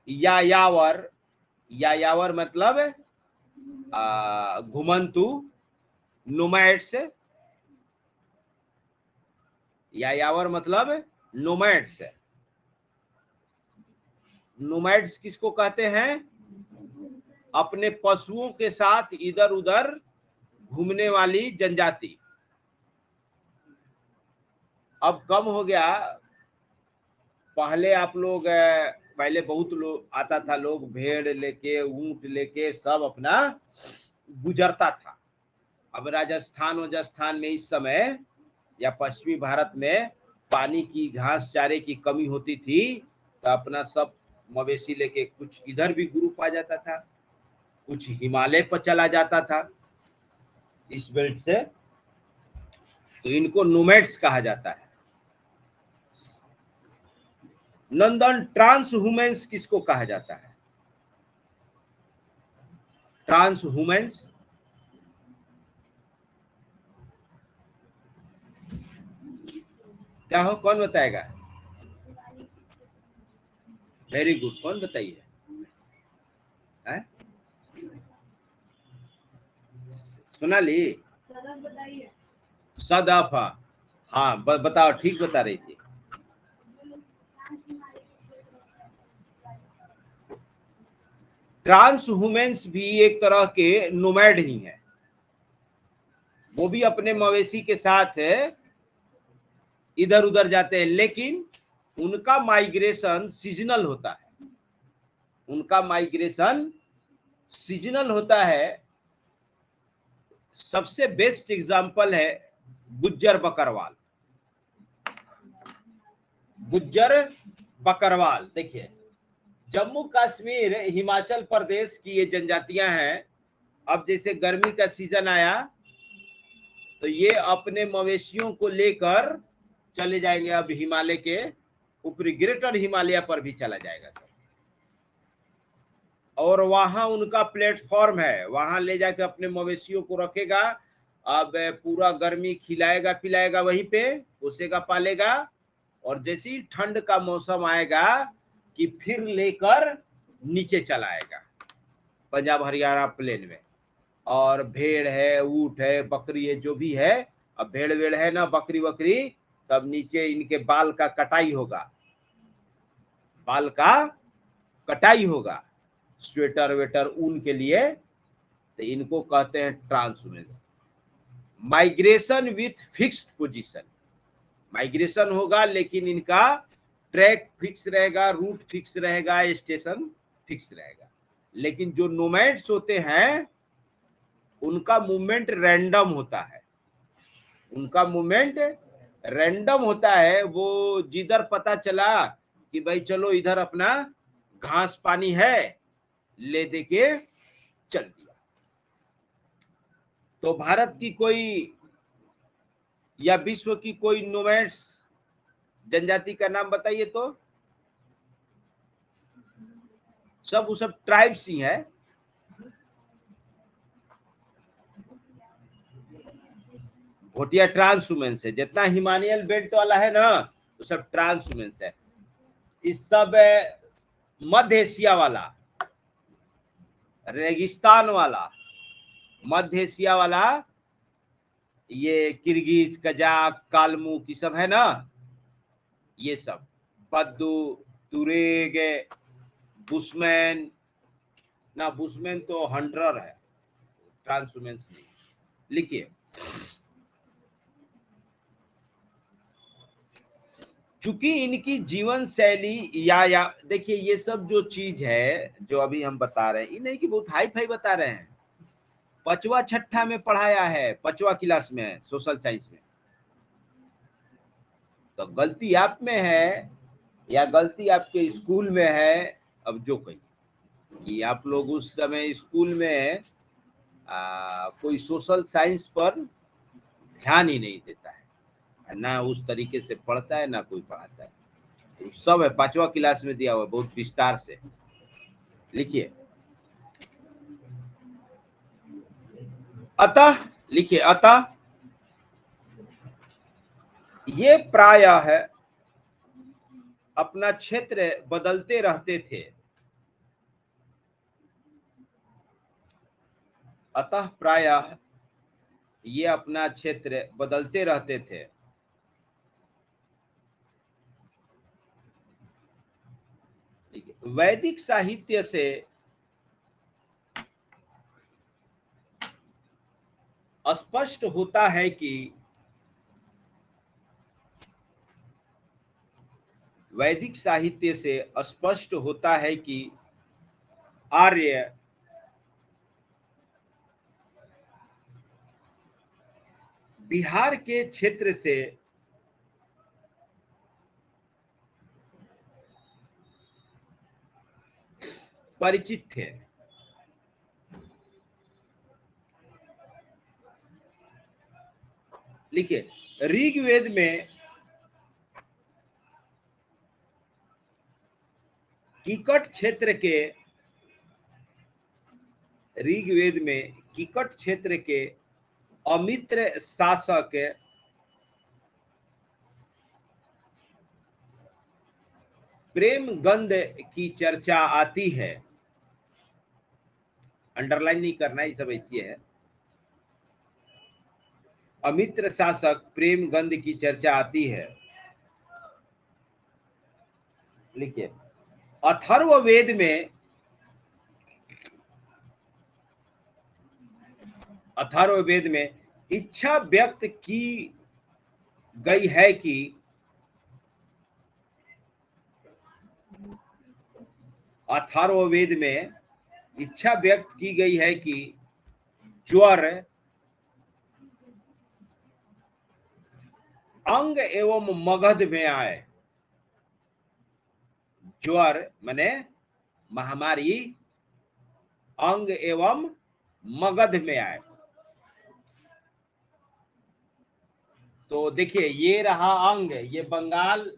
S1: यायावर, यायावर मतलब घुमंतु, नोमैड्स, यायावर मतलब नोमैड्स। नोमैड्स किसको कहते हैं? अपने पशुओं के साथ इधर उधर घूमने वाली जनजाति। अब कम हो गया, पहले आप लोग, पहले बहुत लोग आता था, लोग भेड़ लेके, ऊंट लेके सब अपना गुजरता था। अब राजस्थान वजस्थान में इस समय या पश्चिमी भारत में पानी की, घास चारे की कमी होती थी, तो अपना सब मवेशी लेके कुछ इधर भी ग्रुप आ जाता था, कुछ हिमालय पर चला जाता था इस बेल्ट से, तो इनको नोमैड्स कहा जाता है। नंदन, ट्रांसह्यूमेंस किसको कहा जाता है? ट्रांसह्यूमेंस क्या हो, कौन बताएगा? वेरी गुड, कौन बताइए? सोनाली, सदफ, हाँ बताओ, ठीक बता रही थी। ट्रांसह्यूमेंस भी एक तरह के नोमैड ही हैं। वो भी अपने मवेशी के साथ इधर उधर जाते हैं, लेकिन उनका माइग्रेशन सीजनल होता है। उनका माइग्रेशन सीजनल होता है। सबसे बेस्ट एग्जांपल है गुज्जर बकरवाल। गुज्जर बकरवाल देखिए, जम्मू कश्मीर, हिमाचल प्रदेश की ये जनजातियां हैं। अब जैसे गर्मी का सीजन आया तो ये अपने मवेशियों को लेकर चले जाएंगे। अब हिमालय के ऊपरी ग्रेटर हिमालय पर भी चला जाएगा सब, और वहां उनका प्लेटफॉर्म है, वहां ले जाकर अपने मवेशियों को रखेगा। अब पूरा गर्मी खिलाएगा पिलाएगा, वहीं पे पोसेगा पालेगा, और जैसे ही ठंड का मौसम आएगा कि फिर लेकर नीचे चला आएगा पंजाब हरियाणा प्लेन में। और भेड़ है, ऊंट है, बकरी है, जो भी है, अब भेड़ वेड़ है ना, बकरी वकरी, तब नीचे इनके बाल का कटाई होगा, बाल का कटाई होगा, स्वेटर वेटर ऊन के लिए, तो इनको कहते हैं transhumance. Migration with fixed position, migration होगा लेकिन इनका ट्रैक फिक्स रहेगा, रूट फिक्स रहेगा, स्टेशन फिक्स रहेगा। लेकिन जो नोमैड्स होते हैं उनका मूवमेंट रैंडम होता है, उनका मूवमेंट रैंडम होता है। वो जिधर पता चला कि भाई चलो इधर अपना घास पानी है, ले दे के चल दिया। तो भारत की कोई या विश्व की कोई नोमैड्स जनजाति का नाम बताइए तो। सब वो सब ट्राइब्स ही है। भोटिया ट्रांसह्यूमेंस है, जितना हिमालयन बेल्ट वाला है ना, वो सब ट्रांसह्यूमेंस है। इस सब मध्य एशिया वाला, रेगिस्तान वाला, मध्य एशिया वाला, ये किर्गिज, कजाक, कालमुक ये सब है ना, ये सब बद्दू, तुरेग, बुशमैन, ना बुशमैन तो हंड्रर है, ट्रांसहुमेंस नहीं। लिखिए, चूंकि इनकी जीवन शैली या देखिए ये सब जो चीज है जो अभी हम बता रहे हैं, ये नहीं कि बहुत हाई फाई बता रहे हैं, पांचवा छठा में पढ़ाया है, पांचवा क्लास में सोशल साइंस में। तो गलती आप में है या गलती आपके स्कूल में है, अब जो कही कि आप लोग उस समय स्कूल में कोई सोशल साइंस पर ध्यान ही नहीं देता है, ना उस तरीके से पढ़ता है, ना कोई पढ़ाता है। तो सब है, पांचवा क्लास में दिया हुआ बहुत विस्तार से। लिखिए, अतः, लिखिए अतः ये प्रायः अपना क्षेत्र बदलते रहते थे। अतः प्रायः ये अपना क्षेत्र बदलते रहते थे। वैदिक साहित्य से स्पष्ट होता है कि वैदिक साहित्य से स्पष्ट होता है कि आर्य बिहार के क्षेत्र से परिचित थे। लिखिए, ऋग्वेद में किकट क्षेत्र के, ऋग्वेद में किकट क्षेत्र के अमित्र शासक प्रेम गंध की चर्चा आती है। अंडरलाइन नहीं करना, ये सब ऐसी है। अमित्र शासक प्रेम गंध की चर्चा आती है। लिखिए, अथर्ववेद में, अथर्ववेद में इच्छा व्यक्त की गई है कि अथर्ववेद में इच्छा व्यक्त की गई है कि ज्वर अंग एवं मगध में आए। ज्वर माने महामारी, अंग एवं मगध में आए। तो देखिए, ये रहा अंग, ये बंगाल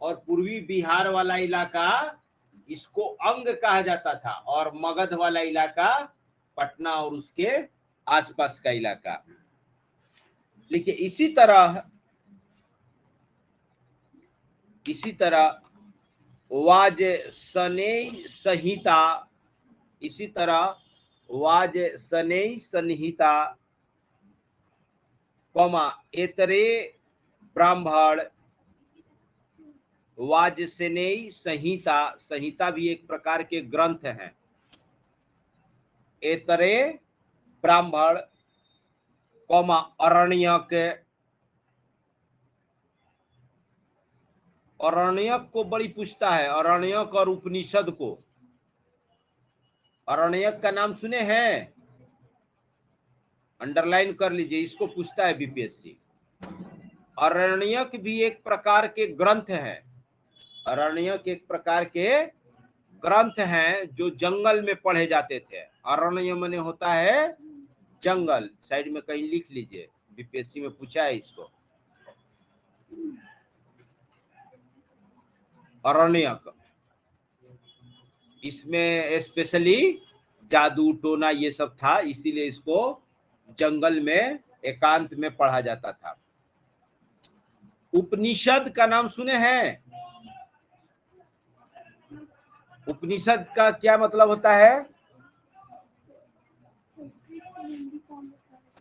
S1: और पूर्वी बिहार वाला इलाका, इसको अंग कहा जाता था, और मगध वाला इलाका पटना और उसके आसपास का इलाका। देखिए, इसी तरह वाजसनेय संहिता, इसी तरह वाजसनेय संहिता, एतरे ब्राह्मण, वाजसनेय संहिता, संहिता भी एक प्रकार के ग्रंथ हैं। एतरे ब्राह्मण, अरण्यक, अरण्यक को बड़ी पूछता है, अरण्यक और उपनिषद को। अरण्यक का नाम सुने हैं, अंडरलाइन कर लीजिए, इसको पूछता है बीपीएससी। अरण्यक भी एक प्रकार के ग्रंथ हैं, अरण्यक एक प्रकार के ग्रंथ हैं जो जंगल में पढ़े जाते थे। अरण्य माने होता है जंगल, साइड में कहीं लिख लीजिए, बीपीएससी में पूछा है इसको। अरण्यक, इसमें स्पेशली जादू टोना ये सब था, इसीलिए इसको जंगल में एकांत में पढ़ा जाता था। उपनिषद का नाम सुने हैं? उपनिषद का क्या मतलब होता है?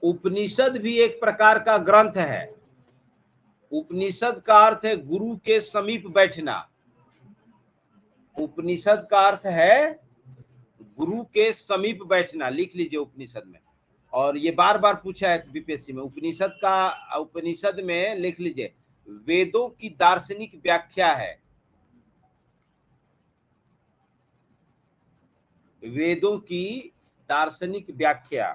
S1: उपनिषद भी एक प्रकार का ग्रंथ है। उपनिषद का अर्थ है गुरु के समीप बैठना। उपनिषद का अर्थ है गुरु के समीप बैठना। लिख लीजिए उपनिषद में। और ये बार बार पूछा है बीपीएससी में। उपनिषद में लिख लीजिए, वेदों की दार्शनिक व्याख्या है। वेदों की दार्शनिक व्याख्या।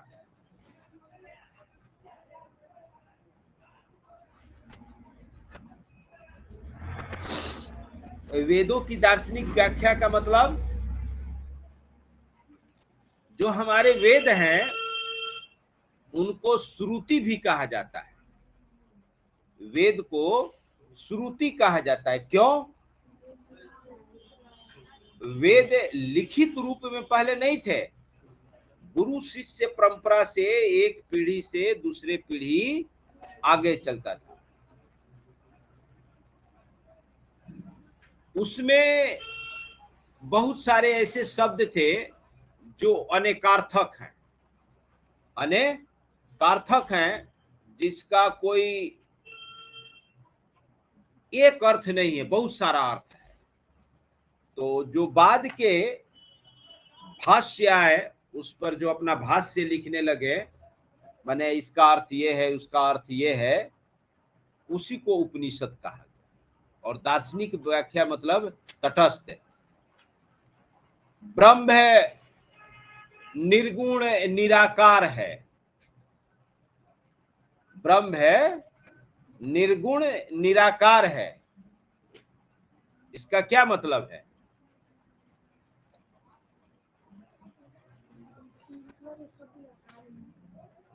S1: वेदों की दार्शनिक व्याख्या का मतलब, जो हमारे वेद हैं उनको श्रुति भी कहा जाता है। वेद को श्रुति कहा जाता है। क्यों? वेद लिखित रूप में पहले नहीं थे। गुरु शिष्य परंपरा से एक पीढ़ी से दूसरे पीढ़ी आगे चलता था। उसमें बहुत सारे ऐसे शब्द थे जो अनेकार्थक हैं। अनेकार्थक हैं, जिसका कोई एक अर्थ नहीं है, बहुत सारा अर्थ है। तो जो बाद के भाष्य आए, उस पर जो अपना भाष्य लिखने लगे, माने इसका अर्थ ये है, उसका अर्थ ये है, उसी को उपनिषद कहा गया। और दार्शनिक व्याख्या मतलब तटस्थ है। ब्रह्म है, निर्गुण निराकार है। ब्रह्म है, निर्गुण निराकार है। इसका क्या मतलब है?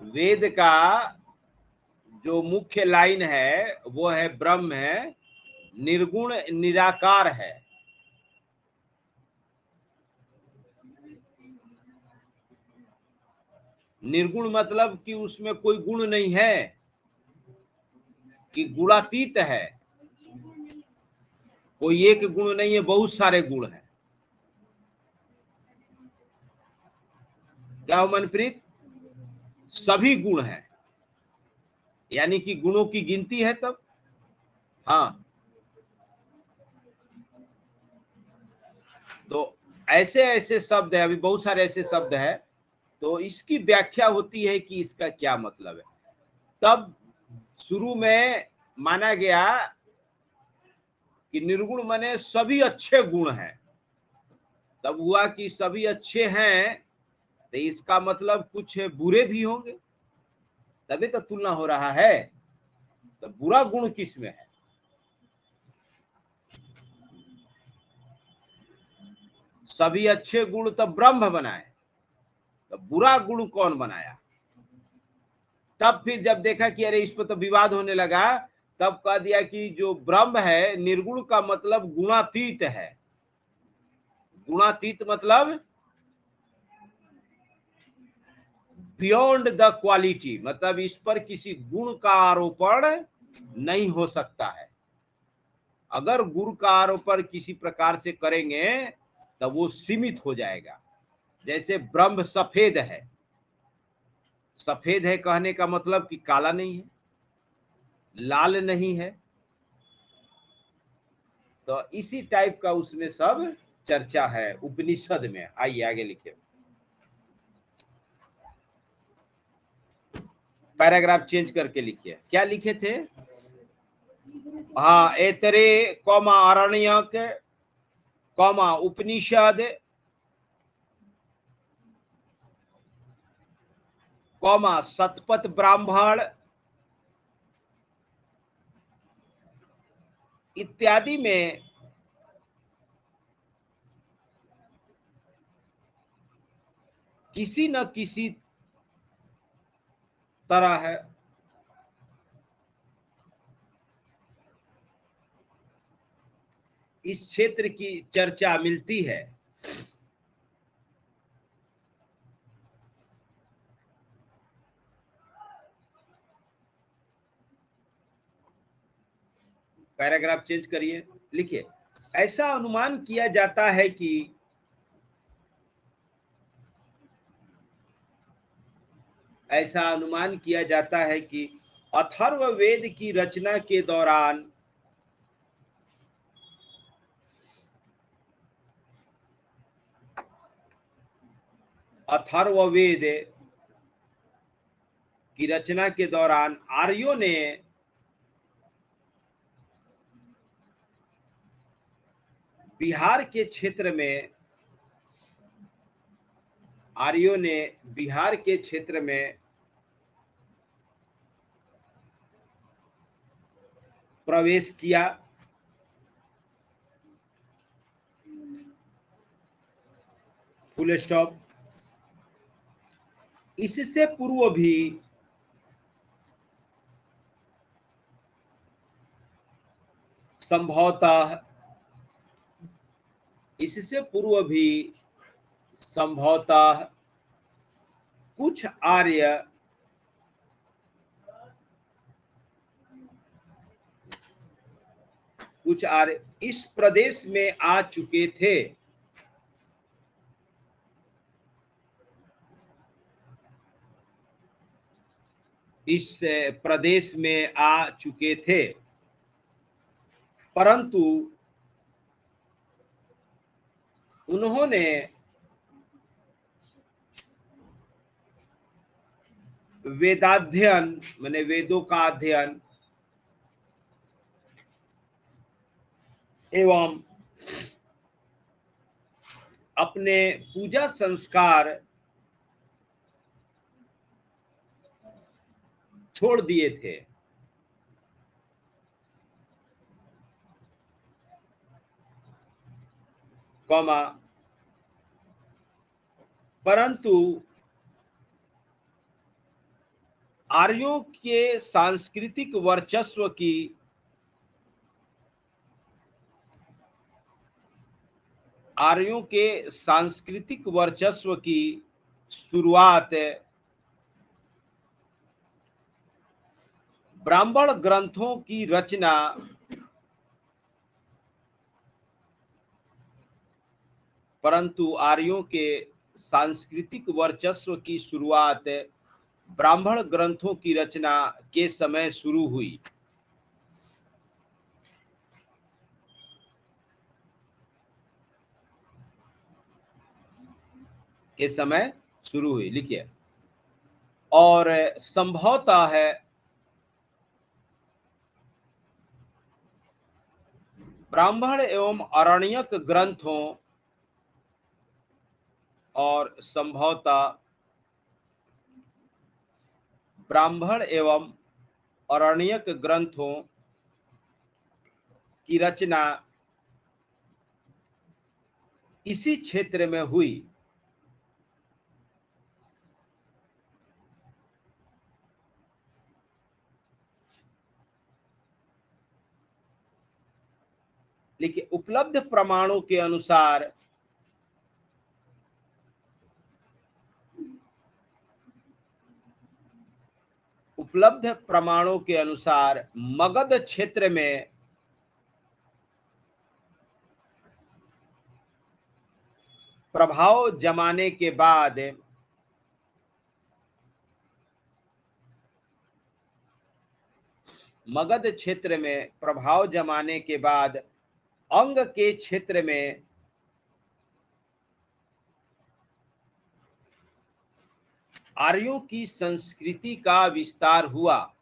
S1: वेद का जो मुख्य लाइन है वो है ब्रह्म है, निर्गुण निराकार है। निर्गुण मतलब कि उसमें कोई गुण नहीं है, कि गुणातीत है। कोई एक गुण नहीं है, बहुत सारे गुण हैं। क्या हो मनप्रीत? सभी गुण हैं, यानी कि गुणों की गिनती है तब। हाँ, तो ऐसे ऐसे शब्द है, अभी बहुत सारे ऐसे शब्द है। तो इसकी व्याख्या होती है कि इसका क्या मतलब है। तब शुरू में माना गया कि निर्गुण माने सभी अच्छे गुण हैं। तब हुआ कि सभी अच्छे हैं, तो इसका मतलब कुछ बुरे भी होंगे, तभी तो तुलना हो रहा है। तो बुरा गुण किस में है? सभी अच्छे गुण तब ब्रह्म बनाए, तो बुरा गुण कौन बनाया? तब फिर जब देखा कि अरे इस पर तो विवाद होने लगा, तब कह दिया कि जो ब्रह्म है, निर्गुण का मतलब गुणातीत है। गुणातीत मतलब बियॉन्ड द क्वालिटी, मतलब इस पर किसी गुण का आरोपण नहीं हो सकता है। अगर गुण का आरोपण किसी प्रकार से करेंगे तब वो सीमित हो जाएगा। जैसे ब्रह्म सफेद है। सफेद है कहने का मतलब कि काला नहीं है, लाल नहीं है। तो इसी टाइप का उसमें सब चर्चा है उपनिषद में। आइए आगे लिखिए। पैराग्राफ चेंज करके लिखिए। क्या लिखे थे? हाँ, एतरे कौमा आरण्यक कौमा उपनिषद कौमा शतपथ ब्राह्मण इत्यादि में किसी न किसी तरह है इस क्षेत्र की चर्चा मिलती है। पैराग्राफ चेंज करिए, लिखिए। ऐसा अनुमान किया जाता है कि ऐसा अनुमान किया जाता है कि अथर्ववेद की रचना के दौरान अथर्ववेद की रचना के दौरान आर्यों ने बिहार के क्षेत्र में आर्यों ने बिहार के क्षेत्र में प्रवेश किया। Full stop. इससे पूर्व भी संभवतः इससे पूर्व भी संभवतः कुछ आर्य इस प्रदेश में आ चुके थे। इस प्रदेश में आ चुके थे, परंतु उन्होंने वेदाध्ययन माने वेदों का अध्ययन एवं अपने पूजा संस्कार छोड़ दिए थे। कौमा परंतु आर्यों के सांस्कृतिक वर्चस्व की आर्यों के सांस्कृतिक वर्चस्व की शुरुआत ब्राह्मण ग्रंथों की रचना परंतु आर्यों के सांस्कृतिक वर्चस्व की शुरुआत ब्राह्मण ग्रंथों की रचना के समय शुरू हुई। के समय शुरू हुई, लिखिए। और संभवतः है ब्राह्मण एवं आरण्यक ग्रंथों और संभवतः ब्राह्मण एवं आरण्यक ग्रंथों की रचना इसी क्षेत्र में हुई। लेकिन उपलब्ध प्रमाणों के अनुसार मगध क्षेत्र में प्रभाव जमाने के बाद मगध क्षेत्र में प्रभाव जमाने के बाद अंग के क्षेत्र में आर्यों की संस्कृति का विस्तार हुआ।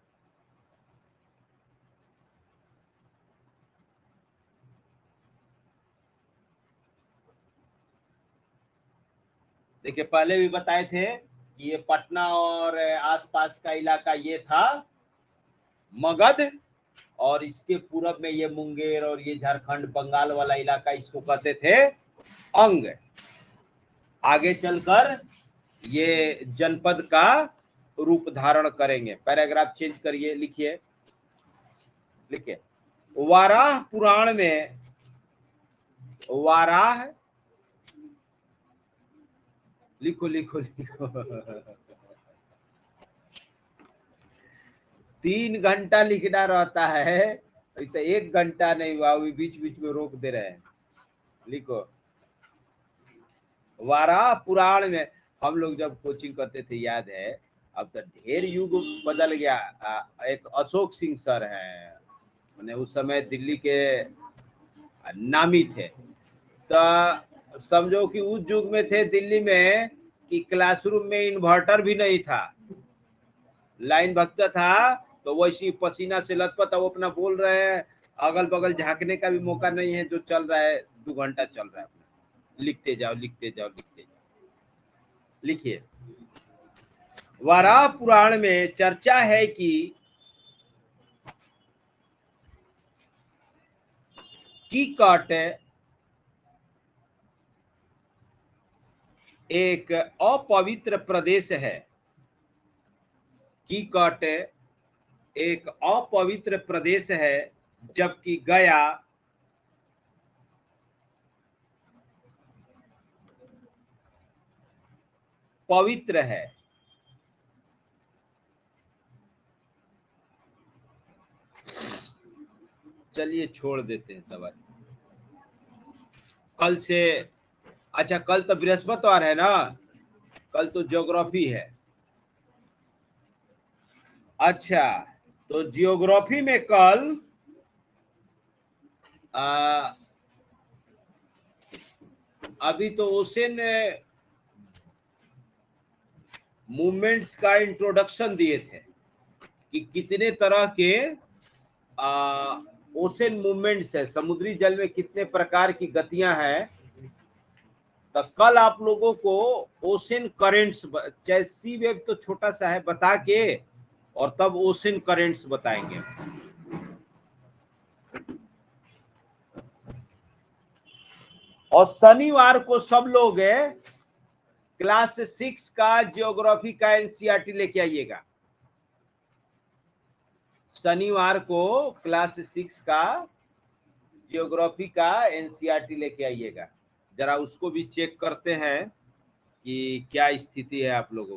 S1: देखिए, पहले भी बताए थे कि ये पटना और आसपास का इलाका ये था मगध, और इसके पूरब में ये मुंगेर और ये झारखंड बंगाल वाला इलाका, इसको कहते थे अंग। आगे चलकर ये जनपद का रूप धारण करेंगे। पैराग्राफ चेंज करिए, लिखिए। वाराह पुराण में वाराह लिखो 3 घंटा लिखना रहता है, तो 1 घंटा नहीं हुआ, बीच बीच में रोक दे रहे हैं। लिखो, वाराह पुराण में हम लोग जब कोचिंग करते थे, याद है, अब तो ढेर युग बदल गया। एक अशोक सिंह सर है, मैंने उस समय दिल्ली के नामी थे। तो समझो कि उस युग में थे दिल्ली में कि क्लासरूम में इन्वर्टर भी नहीं था, लाइन भगता था तो वैसी पसीना से लथपथ, वो अपना बोल रहे हैं, अगल बगल झांकने का भी मौका नहीं है, जो चल रहा है 2 घंटा चल रहा है, लिखते जाओ लिखते जाओ लिखते जाओ। लिखिए, वराह पुराण में चर्चा है कि कीकट एक अपवित्र प्रदेश है। कीकट एक अपवित्र प्रदेश है, जबकि गया पवित्र है। चलिए छोड़ देते हैं सवाल। कल से, अच्छा कल तो बृहस्पतिवार है ना, कल तो ज्योग्राफी है। अच्छा, तो जियोग्राफी में कल अभी तो ओशन मूवमेंट्स का इंट्रोडक्शन दिए थे कि कितने तरह के ओशन मूवमेंट्स है, समुद्री जल में कितने प्रकार की गतियां हैं। तो कल आप लोगों को ओशन करेंट्स, चाहे सी वेव तो छोटा सा है, बता के और तब ओशन करेंट्स बताएंगे। और शनिवार को सब लोग क्लास 6 का जियोग्राफी का एनसीईआरटी लेके आइएगा। शनिवार को क्लास 6 का जियोग्राफी का एनसीईआरटी लेके आइएगा, जरा उसको भी चेक करते हैं कि क्या स्थिति है आप लोगों की।